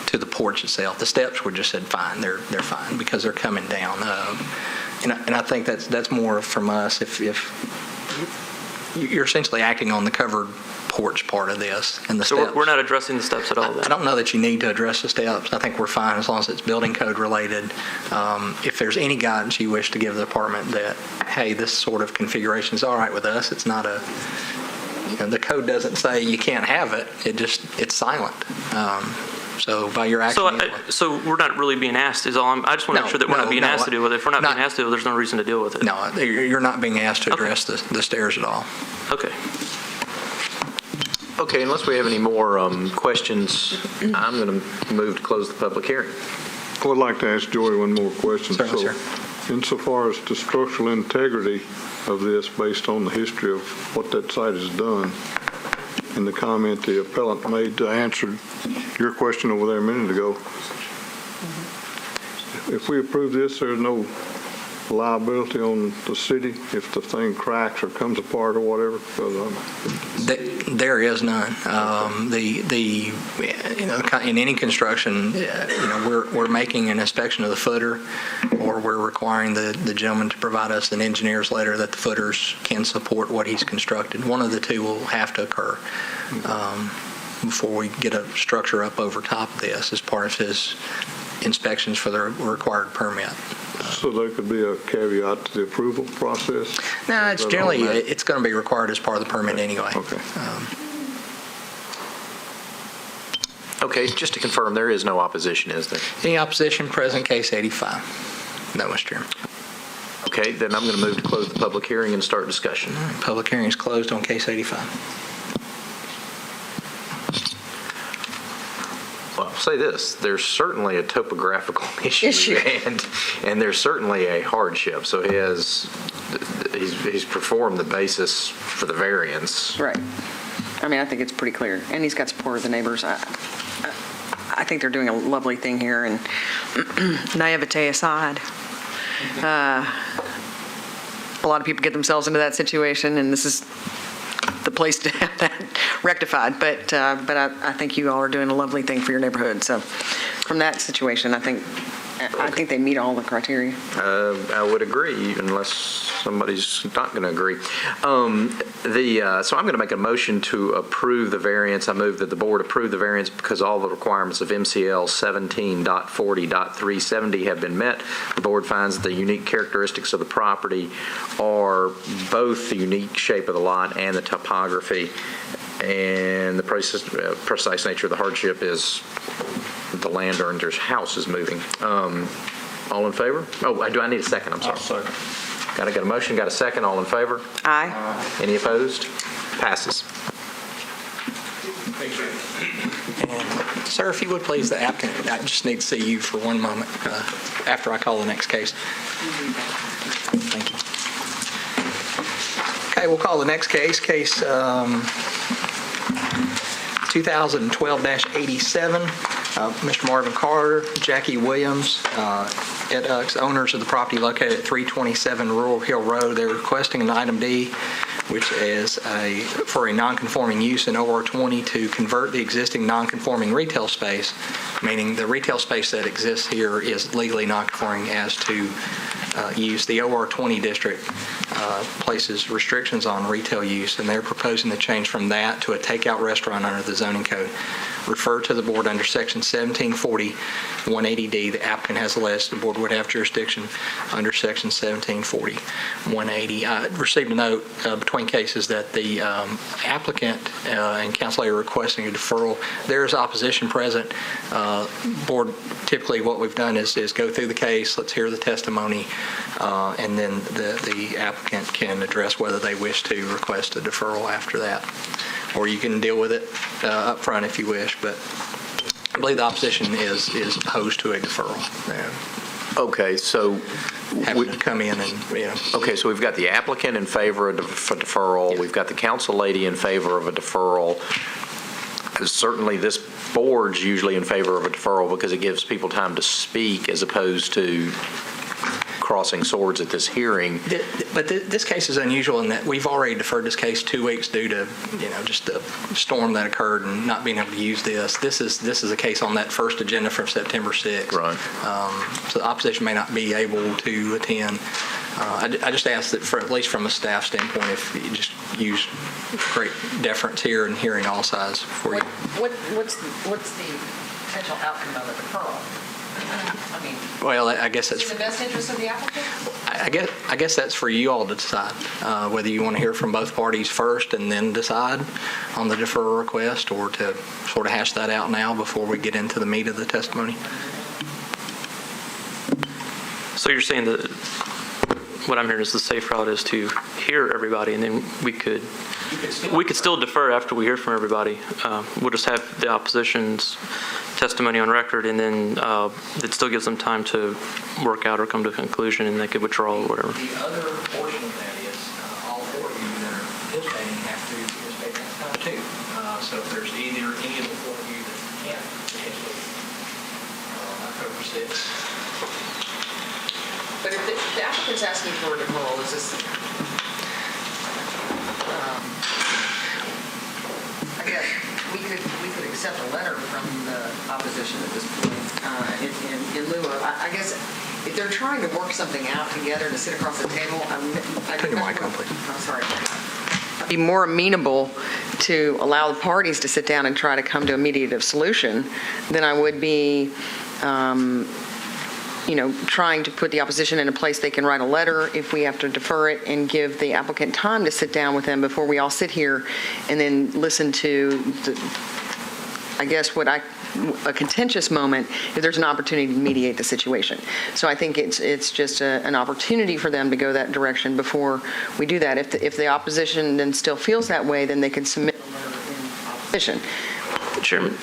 to the porch itself. The steps were just said fine, they're fine because they're coming down. And I think that's more from us if you're essentially acting on the covered porch part of this and the steps. So we're not addressing the steps at all then? I don't know that you need to address the steps. I think we're fine as long as it's building code related. If there's any guidance you wish to give the department that, hey, this sort of configuration is all right with us, it's not the code doesn't say you can't have it. It's silent. So by your action. So we're not really being asked. I just want to make sure that we're not being asked to deal with it. If we're not being asked to, there's no reason to deal with it. No, you're not being asked to address the stairs at all. Okay. Okay, unless we have any more questions, I'm going to move to close the public hearing. I would like to ask Joey one more question. Certainly, sir. Insofar as the structural integrity of this, based on the history of what that site has done, and the comment the appellant made to answer your question over there a minute ago, if we approve this, there's no liability on the city if the thing cracks or comes apart or whatever? There is none. In any construction, we're making an inspection of the footer, or we're requiring the gentleman to provide us an engineer's letter that the footers can support what he's constructed. One of the two will have to occur before we get a structure up over top of this as part of his inspections for the required permit. So there could be a caveat to the approval process? No, it's going to be required as part of the permit anyway. Okay. Okay, just to confirm, there is no opposition, is there? Any opposition? Present case 85. No, Mr. Chairman. Okay, then I'm going to move to close the public hearing and start discussion. All right, public hearing is closed on case 85. Well, I'll say this, there's certainly a topographical issue. And there's certainly a hardship. So he's performed the basis for the variance. Right. I think it's pretty clear. And he's got support of the neighbors. I think they're doing a lovely thing here, and naivete aside, a lot of people get themselves into that situation, and this is the place to have that rectified. But I think you all are doing a lovely thing for your neighborhood. So from that situation, I think they meet all the criteria. I would agree, unless somebody's not going to agree. So I'm going to make a motion to approve the variance. I move that the board approve the variance because all the requirements of MCL 17.40.370 have been met. The board finds that the unique characteristics of the property are both the unique shape of the lot and the topography, and the precise nature of the hardship is the landowner's house is moving. All in favor? Oh, do I need a second? I'm sorry. Second. Got a motion, got a second. All in favor? Aye. Any opposed? Passes. And, sir, if you would please, the applicant, I just need to see you for one moment after I call the next case. Thank you. Okay, we'll call the next case, case 2012-87. Mr. Marvin Carter, Jackie Williams, Ed Ux, owners of the property located at 327 Rural Hill Road. They're requesting an item D, which is for a non-conforming use in OR 20 to convert the existing non-conforming retail space, meaning the retail space that exists here is legally non-conforming as to use. The OR 20 district places restrictions on retail use, and they're proposing to change from that to a takeout restaurant under the zoning code. Refer to the board under section 1740 180D. The applicant has alleged the board would have jurisdiction under section 1740 180. I received a note between cases that the applicant and council are requesting a deferral. There is opposition present. Board, typically what we've done is go through the case, let's hear the testimony, and then the applicant can address whether they wish to request a deferral after that. Or you can deal with it up front if you wish, but I believe the opposition is opposed to a deferral. Okay, so Having to come in and, Okay, so we've got the applicant in favor of deferral. Yes. We've got the council lady in favor of a deferral. Certainly, this board's usually in favor of a deferral because it gives people time to speak as opposed to crossing swords at this hearing. But this case is unusual in that we've already deferred this case 2 weeks due to, just the storm that occurred and not being able to use this. This is a case on that first agenda from September 6th. Right. So the opposition may not be able to attend. I just ask that, at least from a staff standpoint, if you just use great deference here and hearing all sides before you. What's the potential outcome of a deferral? I mean, Well, I guess that's in the best interest of the applicant? I guess that's for you all to decide, whether you want to hear from both parties first and then decide on the deferral request, or to sort of hash that out now before we get into the meat of the testimony. So you're saying that what I'm hearing is the safe route is to hear everybody, and then we could still defer after we hear from everybody. We'll just have the opposition's testimony on record, and then it still gives them time to work out or come to a conclusion, and they could withdraw or whatever. The other portion of that is all four of you that are participating have to participate next time too. So if there's any of the four of you that can't participate, October 6th. But if the applicant's asking for a deferral, is this, I guess, we could accept a letter from the opposition at this point in lieu of, I guess, if they're trying to work something out together to sit across the table, Turn your mic on, please. I'm sorry. Be more amenable to allow the parties to sit down and try to come to a mediative solution than I would be trying to put the opposition in a place they can write a letter if we have to defer it, and give the applicant time to sit down with them before we all sit here and then listen to, a contentious moment if there's an opportunity to mediate the situation. So I think it's just an opportunity for them to go that direction before we do that. If the opposition then still feels that way, then they can submit a letter in opposition. Chairman,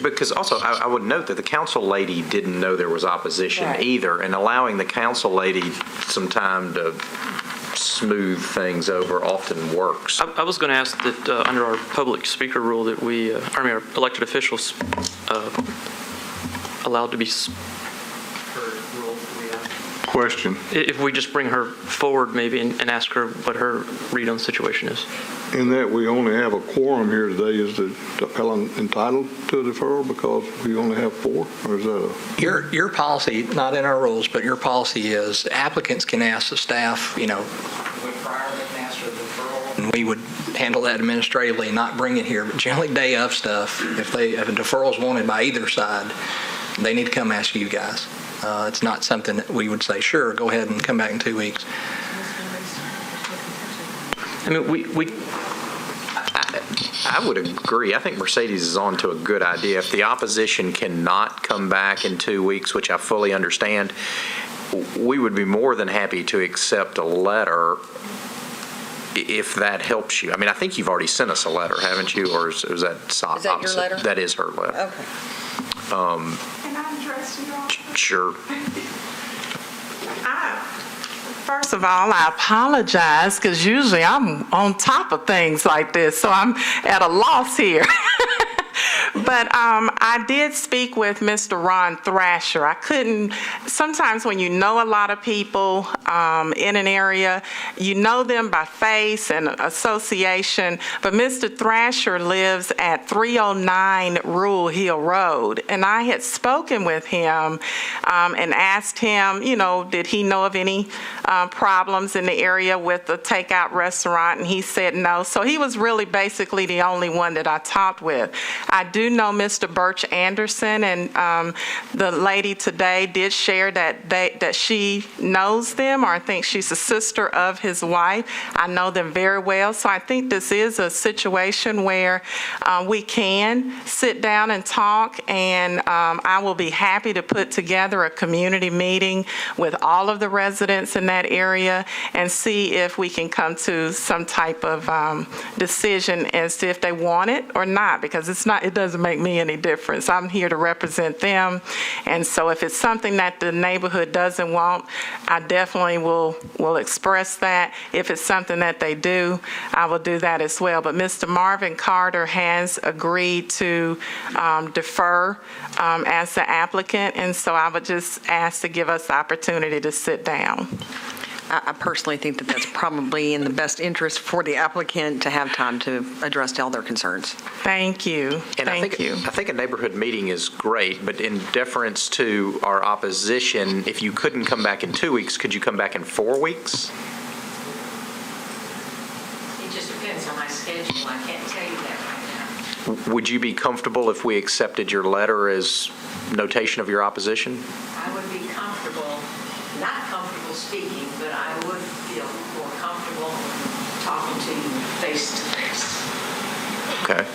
because also I would note that the council lady didn't know there was opposition either, and allowing the council lady some time to smooth things over often works. I was going to ask that under our public speaker rule that our elected officials allowed to be Question. if we just bring her forward maybe and ask her what her read on the situation is. In that we only have a quorum here today, is the appellant entitled to a deferral because we only have 4? Or is that Your policy, not in our rules, but your policy is applicants can ask the staff, prior they can ask for the deferral. And we would handle that administratively and not bring it here. But generally day of stuff, if a deferral is wanted by either side, they need to come ask you guys. It's not something that we would say, sure, go ahead and come back in 2 weeks. I mean, I would agree. I think Mercedes is on to a good idea. If the opposition cannot come back in 2 weeks, which I fully understand, we would be more than happy to accept a letter if that helps you. I mean, I think you've already sent us a letter, haven't you? Or is that opposite? Is that your letter? That is her letter. Okay. Can I address you all? Sure. First of all, I apologize because usually I'm on top of things like this, so I'm at a loss here. But I did speak with Mr. Ron Thrasher. Sometimes when you know a lot of people in an area, you know them by face and association, but Mr. Thrasher lives at 309 Rule Hill Road, and I had spoken with him and asked him, did he know of any problems in the area with the takeout restaurant, and he said no. So he was really basically the only one that I talked with. I do know Mr. Birch Anderson, and the lady today did share that she knows them, or I think she's a sister of his wife. I know them very well, so I think this is a situation where we can sit down and talk, and I will be happy to put together a community meeting with all of the residents in that area and see if we can come to some type of decision as to if they want it or not, because it doesn't make me any difference. I'm here to represent them, and so if it's something that the neighborhood doesn't want, I definitely will express that. If it's something that they do, I will do that as well. But Mr. Marvin Carter has agreed to defer as the applicant, and so I would just ask to give us the opportunity to sit down. I personally think that that's probably in the best interest for the applicant to have time to address all their concerns. Thank you. And I think a neighborhood meeting is great, but in deference to our opposition, if you couldn't come back in 2 weeks, could you come back in 4 weeks? It just depends on my schedule. I can't tell you that right now. Would you be comfortable if we accepted your letter as notation of your opposition? I would be comfortable, not comfortable speaking, but I would feel more comfortable talking to you face to face. Okay.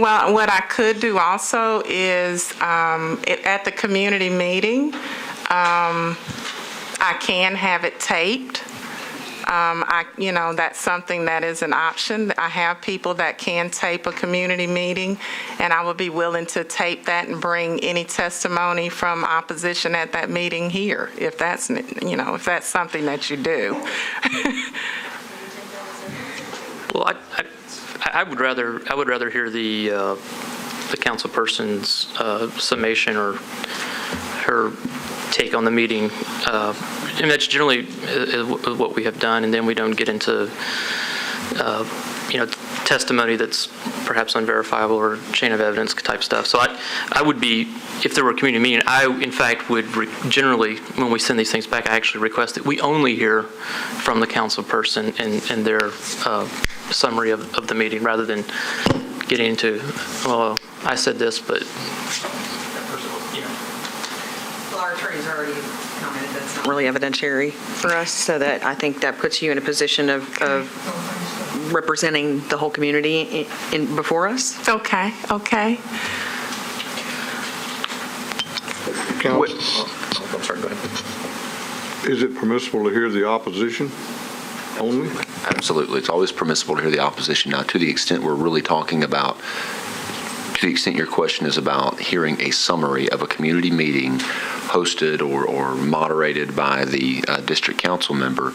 Well, what I could do also is at the community meeting, I can have it taped. That's something that is an option. I have people that can tape a community meeting, and I would be willing to tape that and bring any testimony from opposition at that meeting here, if that's something that you do. well, I would rather hear the council person's summation or her take on the meeting. And that's generally what we have done, and then we don't get into testimony that's perhaps unverifiable or chain of evidence type stuff. So I would be, if there were a community meeting, I in fact would generally, when we send these things back, I actually request that we only hear from the council person and their summary of the meeting, rather than getting into, well, I said this, but Well, our attorney's already commented that's not really evidentiary for us, so that I think that puts you in a position of representing the whole community before us. Okay. Counsel, I'm sorry, go ahead. is it permissible to hear the opposition only? Absolutely. It's always permissible to hear the opposition. Now, to the extent we're really talking about, to the extent your question is about hearing a summary of a community meeting hosted or moderated by the district council member,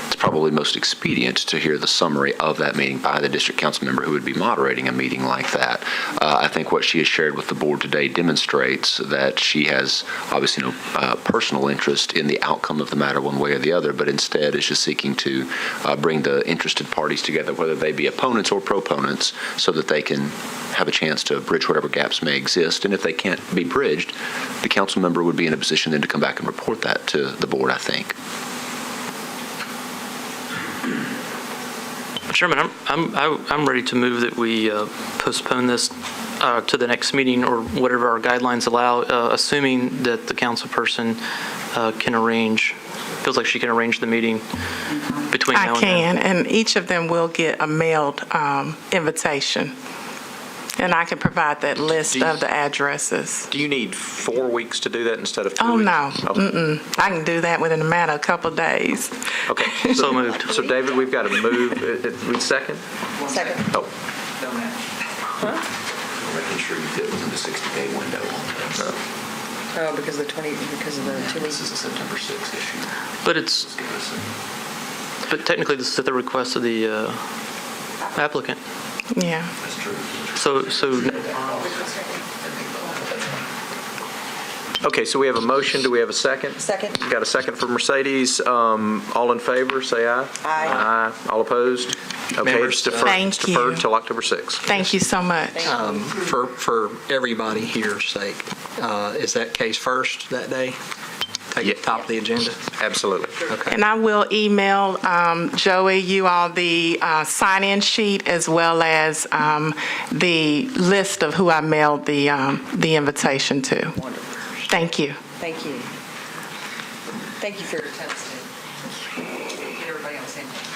it's probably most expedient to hear the summary of that meeting by the district council member who would be moderating a meeting like that. I think what she has shared with the board today demonstrates that she has obviously no personal interest in the outcome of the matter one way or the other, but instead is just seeking to bring the interested parties together, whether they be opponents or proponents, so that they can have a chance to bridge whatever gaps may exist. And if they can't be bridged, the council member would be in a position then to come back and report that to the board, I think. Chairman, I'm ready to move that we postpone this to the next meeting or whatever our guidelines allow, assuming that the council person feels like she can arrange the meeting between now and then. I can, and each of them will get a mailed invitation. And I can provide that list of the addresses. Do you need 4 weeks to do that instead of 2 Oh, weeks? no. Okay. I can do that within a matter of a couple of days. Okay. So moved. So, David, we've got to move. We second? Second. Oh. Making sure you fit within the 60-day window on this. Oh, because of the 2 This weeks. is a September 6th issue. But technically, this is at the request of the applicant. Yeah. That's true. Okay, so we have a motion. Do we have a second? Second. We got a second for Mercedes. All in favor, say aye. Aye. Aye. All opposed? Okay, Members, it's deferred. Thank It's deferred you. till October 6th. Thank you so much. For everybody here's sake, is that case first that day? Take it top of the agenda? Absolutely. Okay. And I will email Joey, you all the sign-in sheet as well as the list of who I mailed the invitation to. Wonderful. Thank you. Thank you. Thank you for your attendance. Get everybody on the same page.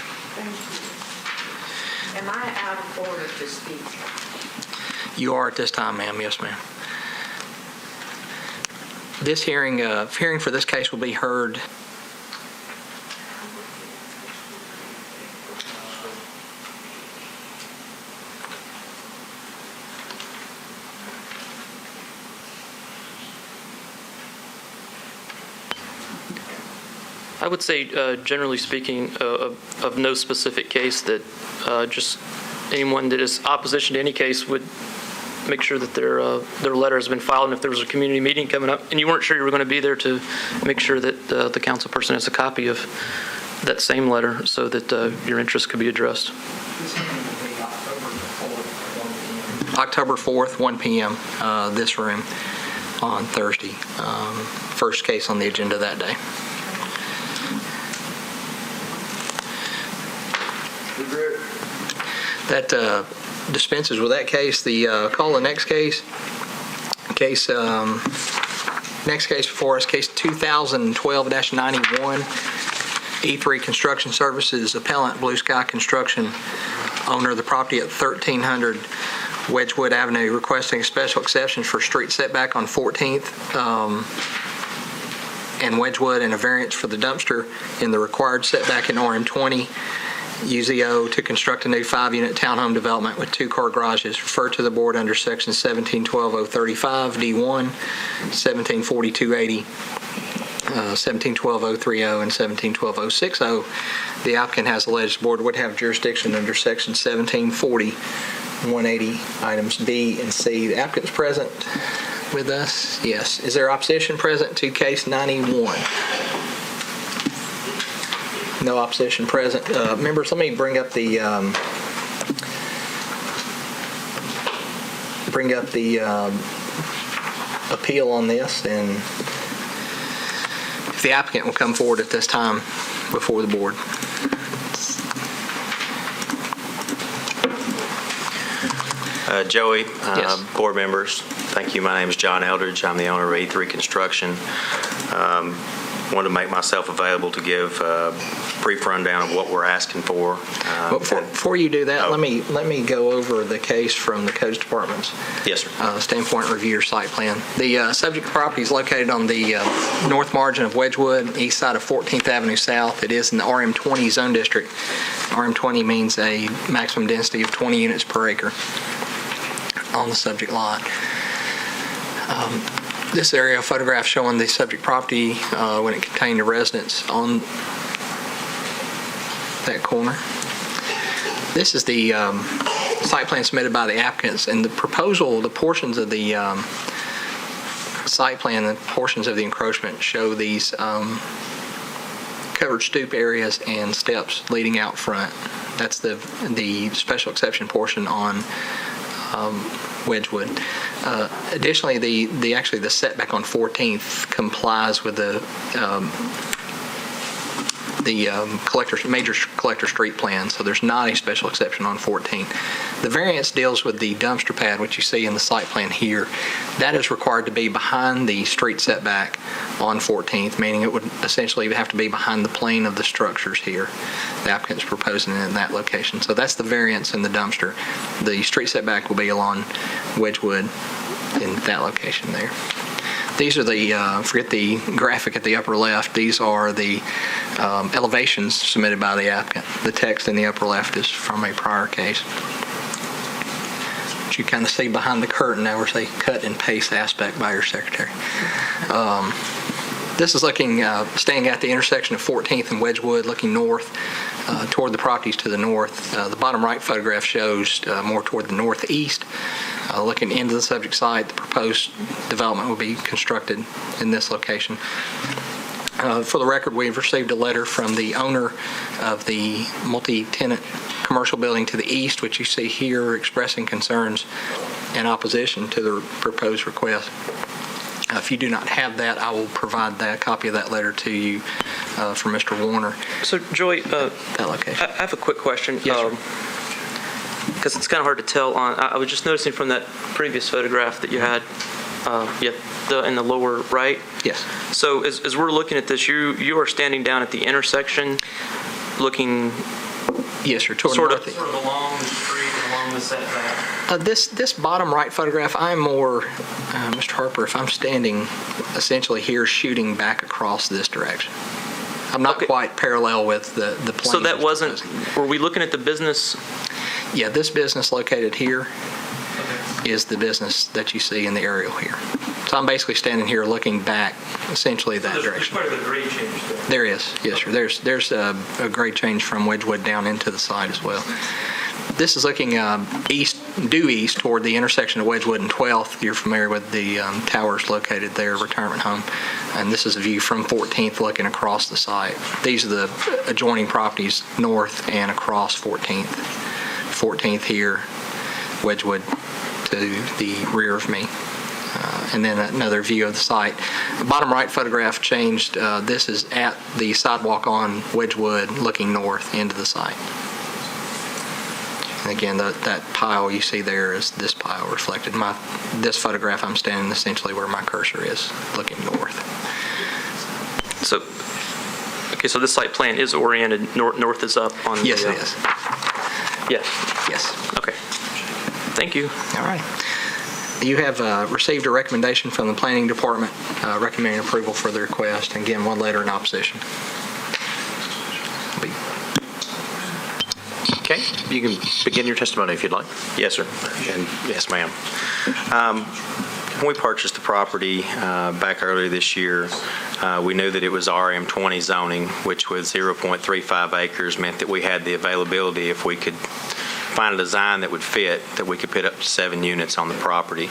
Am I out of order to speak? You are at this time, ma'am. Yes, ma'am. This hearing for this case will be heard I would say, generally speaking, of no specific case, that just anyone that is opposition to any case would make sure that their letter has been filed, and if there was a community meeting coming up, and you weren't sure you were going to be there, to make sure that the council person has a copy of that same letter so that your interests could be addressed. October 4th, 1 p.m., this room on Thursday. First case on the agenda that day. That dispenses with that case. Call the next case. Next case before us, case 2012-91, E3 Construction Services, appellant Blue Sky Construction, owner of the property at 1300 Wedgwood Avenue, requesting a special exception for street setback on 14th and Wedgwood, and a variance for the dumpster in the required setback in RM20. UZO to construct a new 5-unit townhome development with 2-car garages, referred to the board under section 1712-035 D1, 1742-80, 1712-030, and 1712-060. The applicant has alleged the board would have jurisdiction under section 1740-180 items B and C. The applicant's present with us. Yes. Is there opposition present to case 91? No opposition present. Members, let me bring up the appeal on this, and if the applicant will come forward at this time before the board. Joey, Yes. board members, thank you. My name is John Eldridge. I'm the owner of E3 Construction. Wanted to make myself available to give a brief rundown of what we're asking for. But before you do that, let me go over the case from the Codes Department's Yes, sir. standpoint, review your site plan. The subject property is located on the north margin of Wedgwood, east side of 14th Avenue South. It is in the RM20 zone district. RM20 means a maximum density of 20 units per acre on the subject lot. This aerial photograph showing the subject property when it contained a residence on that corner. This is the site plan submitted by the applicants, and the proposal, the portions of the site plan, the portions of the encroachment show these covered stoop areas and steps leading out front. That's the special exception portion on Wedgwood. Additionally, the setback on 14th complies with the major collector street plan, so there's not a special exception on 14th. The variance deals with the dumpster pad, which you see in the site plan here. That is required to be behind the street setback on 14th, meaning it would essentially have to be behind the plane of the structures here. The applicant's proposing it in that location. So that's the variance in the dumpster. The street setback will be along Wedgwood in that location there. These are the, forget the graphic at the upper left, these are the elevations submitted by the applicant. The text in the upper left is from a prior case. But you kind of see behind the curtain now, there's a cut and paste aspect by your secretary. This is looking, staying at the intersection of 14th and Wedgwood, looking north toward the properties to the north. The bottom right photograph shows more toward the northeast. Looking into the subject site, the proposed development will be constructed in this location. For the record, we've received a letter from the owner of the multi-tenant commercial building to the east, which you see here, expressing concerns in opposition to the proposed request. If you do not have that, I will provide a copy of that letter to you from Mr. Warner. So, Joy, that location. I have a quick question. Yes, sir. Because it's kind of hard to tell I was just noticing from that previous photograph that you had, in the lower right. Yes. So as we're looking at this, you are standing down at the intersection, looking. Yes, sir. Sort of along the street and along the setback. This bottom right photograph, I'm more, Mr. Harper, if I'm standing essentially here shooting back across this direction. I'm not quite parallel with the plane. So that wasn't, were we looking at the business? Yeah, this business located here is the business that you see in the aerial here. So I'm basically standing here looking back, essentially that direction. There's quite a grade change there. There is, yes, sir. There's a grade change from Wedgwood down into the side as well. This is looking due east toward the intersection of Wedgwood and 12th. You're familiar with the towers located there, retirement home. And this is a view from 14th looking across the site. These are the adjoining properties north and across 14th. 14th here, Wedgwood to the rear of me. And then another view of the site. The bottom right photograph changed. This is at the sidewalk on Wedgwood looking north into the site. And again, that pile you see there is this pile reflected. This photograph, I'm standing essentially where my cursor is, looking north. So, okay, so this site plan is oriented north is up on Yes, it is. Yes. Yes. Okay. Thank you. All right. You have received a recommendation from the Planning Department recommending approval for the request. And again, one letter in opposition. Okay, you can begin your testimony if you'd like. Yes, sir. And yes, ma'am. When we purchased the property back earlier this year, we knew that it was RM20 zoning, which with 0.35 acres meant that we had the availability, if we could find a design that would fit, that we could put up to 7 units on the property.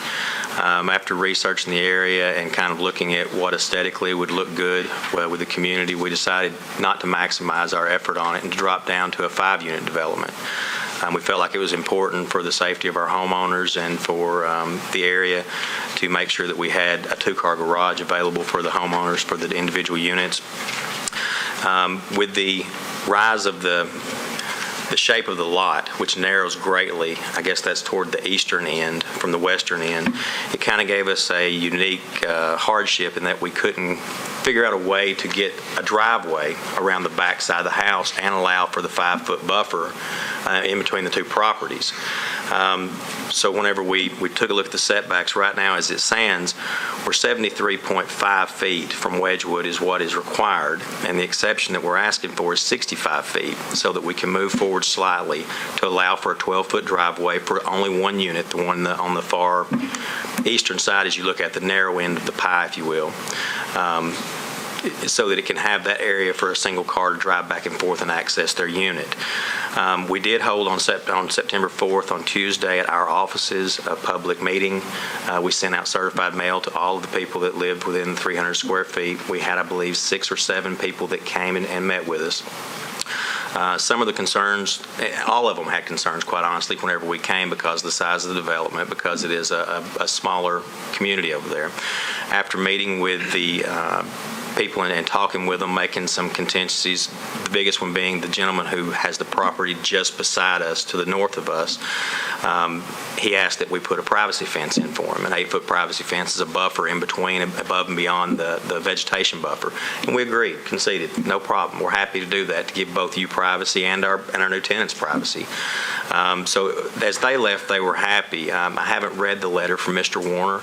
After researching the area and kind of looking at what aesthetically would look good with the community, we decided not to maximize our effort on it and to drop down to a 5-unit development. We felt like it was important for the safety of our homeowners and for the area to make sure that we had a 2-car garage available for the homeowners for the individual units. With the rise of the shape of the lot, which narrows greatly, I guess that's toward the eastern end from the western end, it kind of gave us a unique hardship in that we couldn't figure out a way to get a driveway around the back side of the house and allow for the 5-foot buffer in between the two properties. So whenever we took a look at the setbacks, right now as it stands, we're 73.5 feet from Wedgwood is what is required, and the exception that we're asking for is 65 feet so that we can move forward slightly to allow for a 12-foot driveway for only one unit, the one on the far eastern side as you look at the narrow end of the pie, if you will, so that it can have that area for a single car to drive back and forth and access their unit. We did hold on September 4th, on Tuesday, at our offices, a public meeting. We sent out certified mail to all of the people that lived within 300 square feet. We had, I believe, 6 or 7 people that came and met with us. Some of the concerns, all of them had concerns, quite honestly, whenever we came, because of the size of the development, because it is a smaller community over there. After meeting with the people and talking with them, making some contingencies, the biggest one being the gentleman who has the property just beside us, to the north of us. He asked that we put a privacy fence in for him. An 8-foot privacy fence is a buffer in between, above and beyond the vegetation buffer. And we agreed, conceded, no problem. We're happy to do that, to give both you privacy and our new tenants privacy. So as they left, they were happy. I haven't read the letter from Mr. Warner.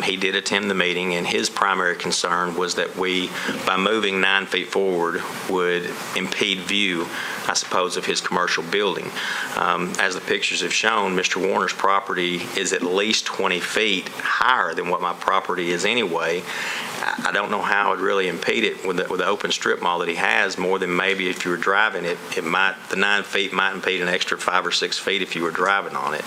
He did attend the meeting, and his primary concern was that we, by moving 9 feet forward, would impede view, I suppose, of his commercial building. As the pictures have shown, Mr. Warner's property is at least 20 feet higher than what my property is anyway. I don't know how it would really impede it with the open strip mall that he has, more than maybe if you were driving it, the 9 feet might impede an extra 5 or 6 feet if you were driving on it.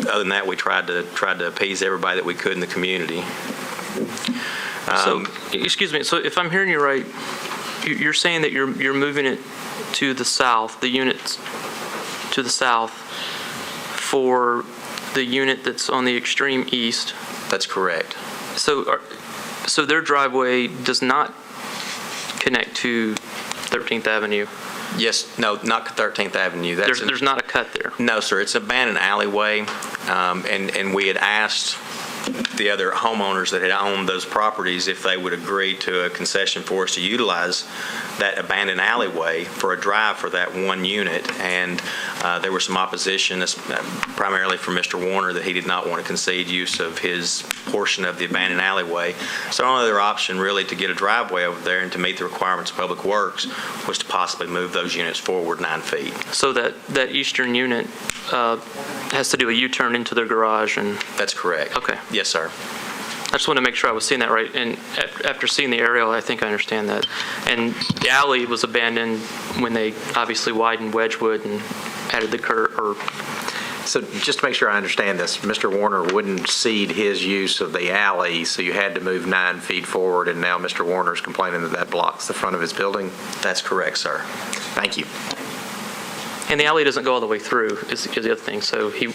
Other than that, we tried to appease everybody that we could in the community. So, excuse me, so if I'm hearing you right, you're saying that you're moving it to the south, the units to the south, for the unit that's on the extreme east. That's correct. So their driveway does not connect to 13th Avenue? Yes, no, not 13th Avenue. There's not a cut there? No, sir. It's an abandoned alleyway, and we had asked the other homeowners that had owned those properties if they would agree to a concession for us to utilize that abandoned alleyway for a drive for that one unit, and there was some opposition, primarily from Mr. Warner, that he did not want to concede use of his portion of the abandoned alleyway. So the only other option really to get a driveway over there and to meet the requirements of Public Works was to possibly move those units forward 9 feet. So that eastern unit has to do a U-turn into their garage? And that's correct. Okay. Yes, sir. I just want to make sure I was seeing that right. And after seeing the aerial, I think I understand that. And the alley was abandoned when they obviously widened Wedgwood and added the curb. So just to make sure I understand this, Mr. Warner wouldn't cede his use of the alley, so you had to move 9 feet forward, and now Mr. Warner's complaining that blocks the front of his building? That's correct, sir. Thank you. And the alley doesn't go all the way through, is the other thing. So they'd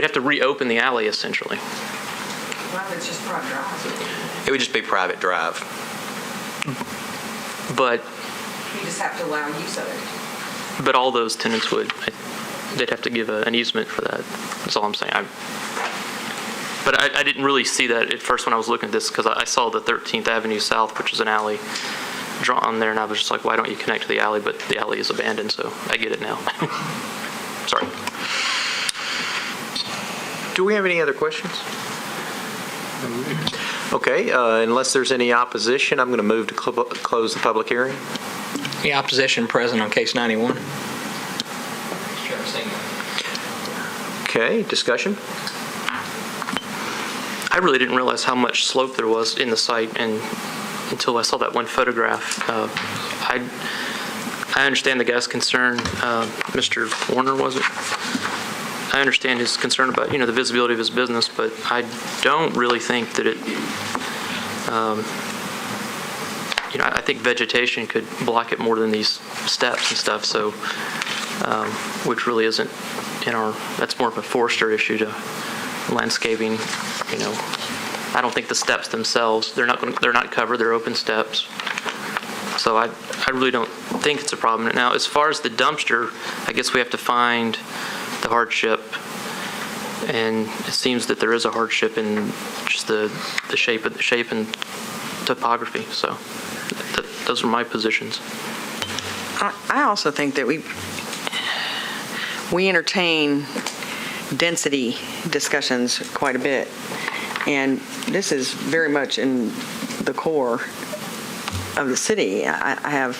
have to reopen the alley, essentially. Well, it's just private drive. It would just be private drive. But You just have to allow use of it. But all those tenants they'd have to give an easement for that. That's all I'm saying. But I didn't really see that at first when I was looking at this, because I saw the 13th Avenue South, which is an alley, drawn there, and I was just like, why don't you connect to the alley? But the alley is abandoned, so I get it now. Sorry. Do we have any other questions? Okay, unless there's any opposition, I'm going to move to close the public hearing. Any opposition present on case 91? Okay, discussion? I really didn't realize how much slope there was in the site until I saw that one photograph. I understand the guy's concern. Mr. Warner, was it? I understand his concern about, the visibility of his business, but I don't really think that it, I think vegetation could block it more than these steps and stuff, so, which really isn't that's more of a forester issue to landscaping, I don't think the steps themselves, they're not covered, they're open steps. So I really don't think it's a problem. Now, as far as the dumpster, I guess we have to find the hardship, and it seems that there is a hardship in just the shape and topography. So those are my positions. I also think that we entertain density discussions quite a bit, and this is very much in the core of the city. I have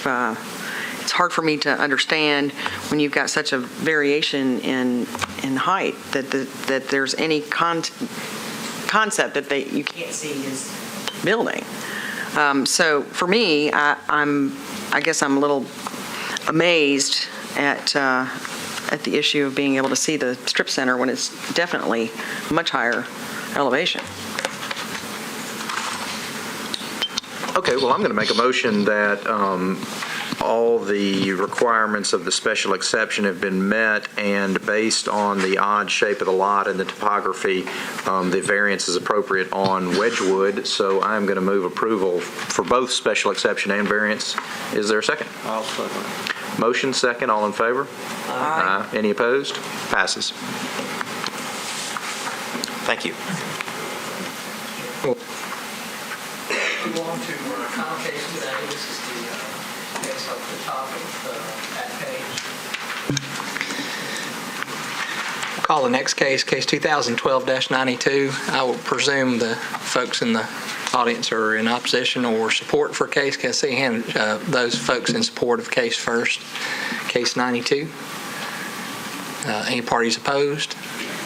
it's hard for me to understand when you've got such a variation in height, that there's any concept that you can't see his building. So for me, I guess I'm a little amazed at the issue of being able to see the strip center when it's definitely much higher elevation. Okay, well, I'm going to make a motion that all the requirements of the special exception have been met, and based on the odd shape of the lot and the topography, the variance is appropriate on Wedgewood. So I'm going to move approval for both special exception and variance. Is there a second? I'll second. Motion second. All in favor? Aye. Any opposed? Passes. Thank you. Move on to final case today. This is the case up the top of that page. We'll call the next case, case 2012-92. I will presume the folks in the audience are in opposition or support for case. Can I see a hand, those folks in support of case first? Case 92. Any parties opposed?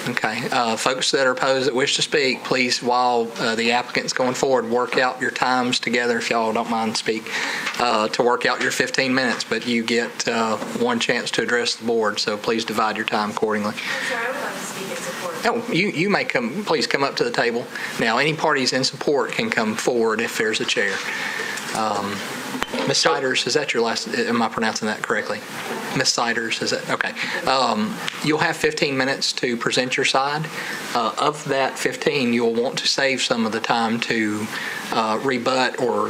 Okay. Folks that are opposed that wish to speak, please, while the applicant's going forward, work out your times together, if y'all don't mind speak, to work out your 15 minutes, but you get one chance to address the board, so please divide your time accordingly. Sir, I would like to speak in support. Oh, you may come, please come up to the table. Now, any parties in support can come forward if there's a chair. Ms. Siders, is that your last, am I pronouncing that correctly? Ms. Siders, is that, okay. You'll have 15 minutes to present your side. Of that 15, you'll want to save some of the time to rebut or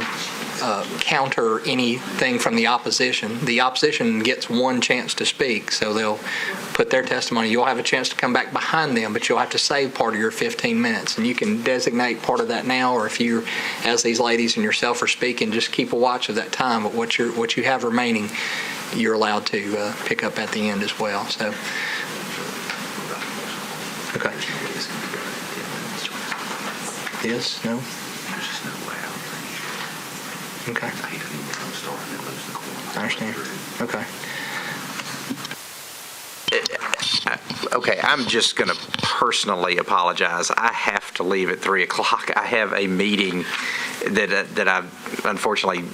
counter anything from the opposition. The opposition gets one chance to speak, so they'll put their testimony. You'll have a chance to come back behind them, but you'll have to save part of your 15 minutes. And you can designate part of that now, or if you, as these ladies and yourself are speaking, just keep a watch of that time. But what you have remaining, you're allowed to pick up at the end as well. So, okay. Yes? No? Okay. I understand. Okay. Okay, I'm just going to personally apologize. I have to leave at 3 o'clock. I have a meeting that I unfortunately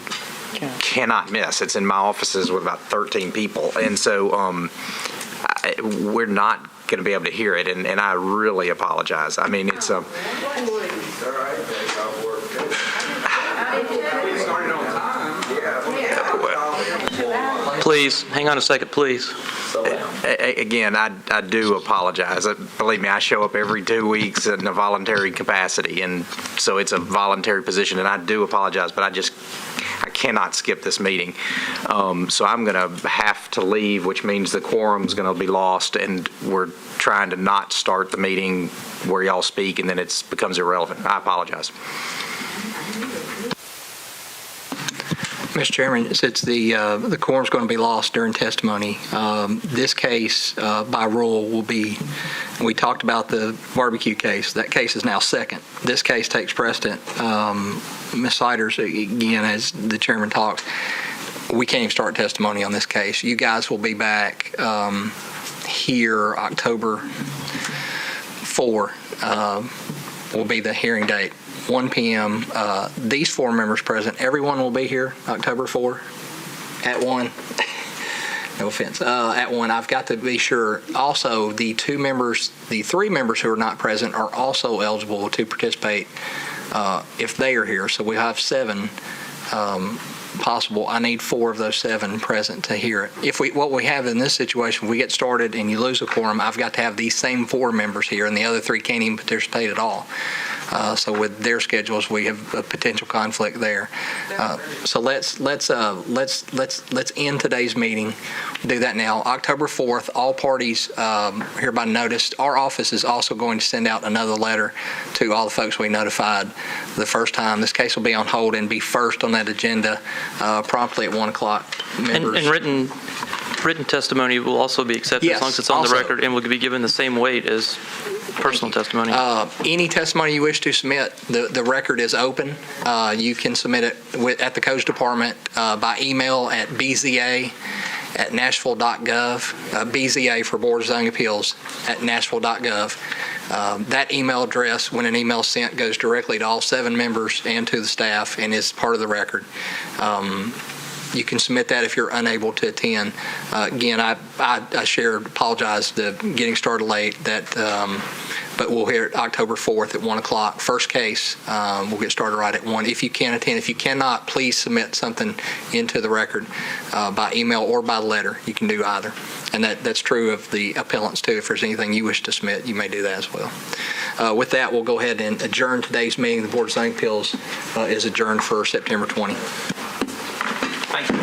cannot miss. It's in my offices with about 13 people, and so we're not going to be able to hear it, and I really apologize. I mean, it's Please, hang on a second, please. Again, I do apologize. Believe me, I show up every 2 weeks in a voluntary capacity, and so it's a voluntary position, and I do apologize, but I cannot skip this meeting. So I'm going to have to leave, which means the quorum's going to be lost, and we're trying to not start the meeting where y'all speak, and then it becomes irrelevant. I apologize. Mr. Chairman, since the quorum's going to be lost during testimony, this case by rule will be, we talked about the barbecue case. That case is now second. This case takes precedent. Ms. Siders, again, as the chairman talked, we can't even start testimony on this case. You guys will be back here October 4 will be the hearing date. 1 p.m. These 4 members present, everyone will be here October 4 at 1. No offense. At 1, I've got to be sure. Also, the 3 members who are not present are also eligible to participate if they are here. So we have 7 possible. I need 4 of those 7 present to hear it. What we have in this situation, we get started and you lose a quorum, I've got to have these same 4 members here, and the other 3 can't even participate at all. So with their schedules, we have a potential conflict there. So let's end today's meeting. Do that now. October 4th, all parties hereby noticed. Our office is also going to send out another letter to all the folks we notified the first time. This case will be on hold and be first on that agenda promptly at 1 o'clock. And written testimony will also be accepted as long as it's on the record and will be given the same weight as personal testimony. Any testimony you wish to submit, the record is open. You can submit it at the Codes Department by email at bza at nashville.gov, BZA for Board of Zoning Appeals at nashville.gov. That email address, when an email is sent, goes directly to all 7 members and to the staff and is part of the record. You can submit that if you're unable to attend. Again, I apologize to getting started late, but we'll hear it October 4th at 1 o'clock. First case, we'll get started right at 1. If you can attend, if you cannot, please submit something into the record by email or by letter. You can do either. And that's true of the appellants too. If there's anything you wish to submit, you may do that as well. With that, we'll go ahead and adjourn today's meeting. The Board of Zoning Appeals is adjourned for September 20. Thank you.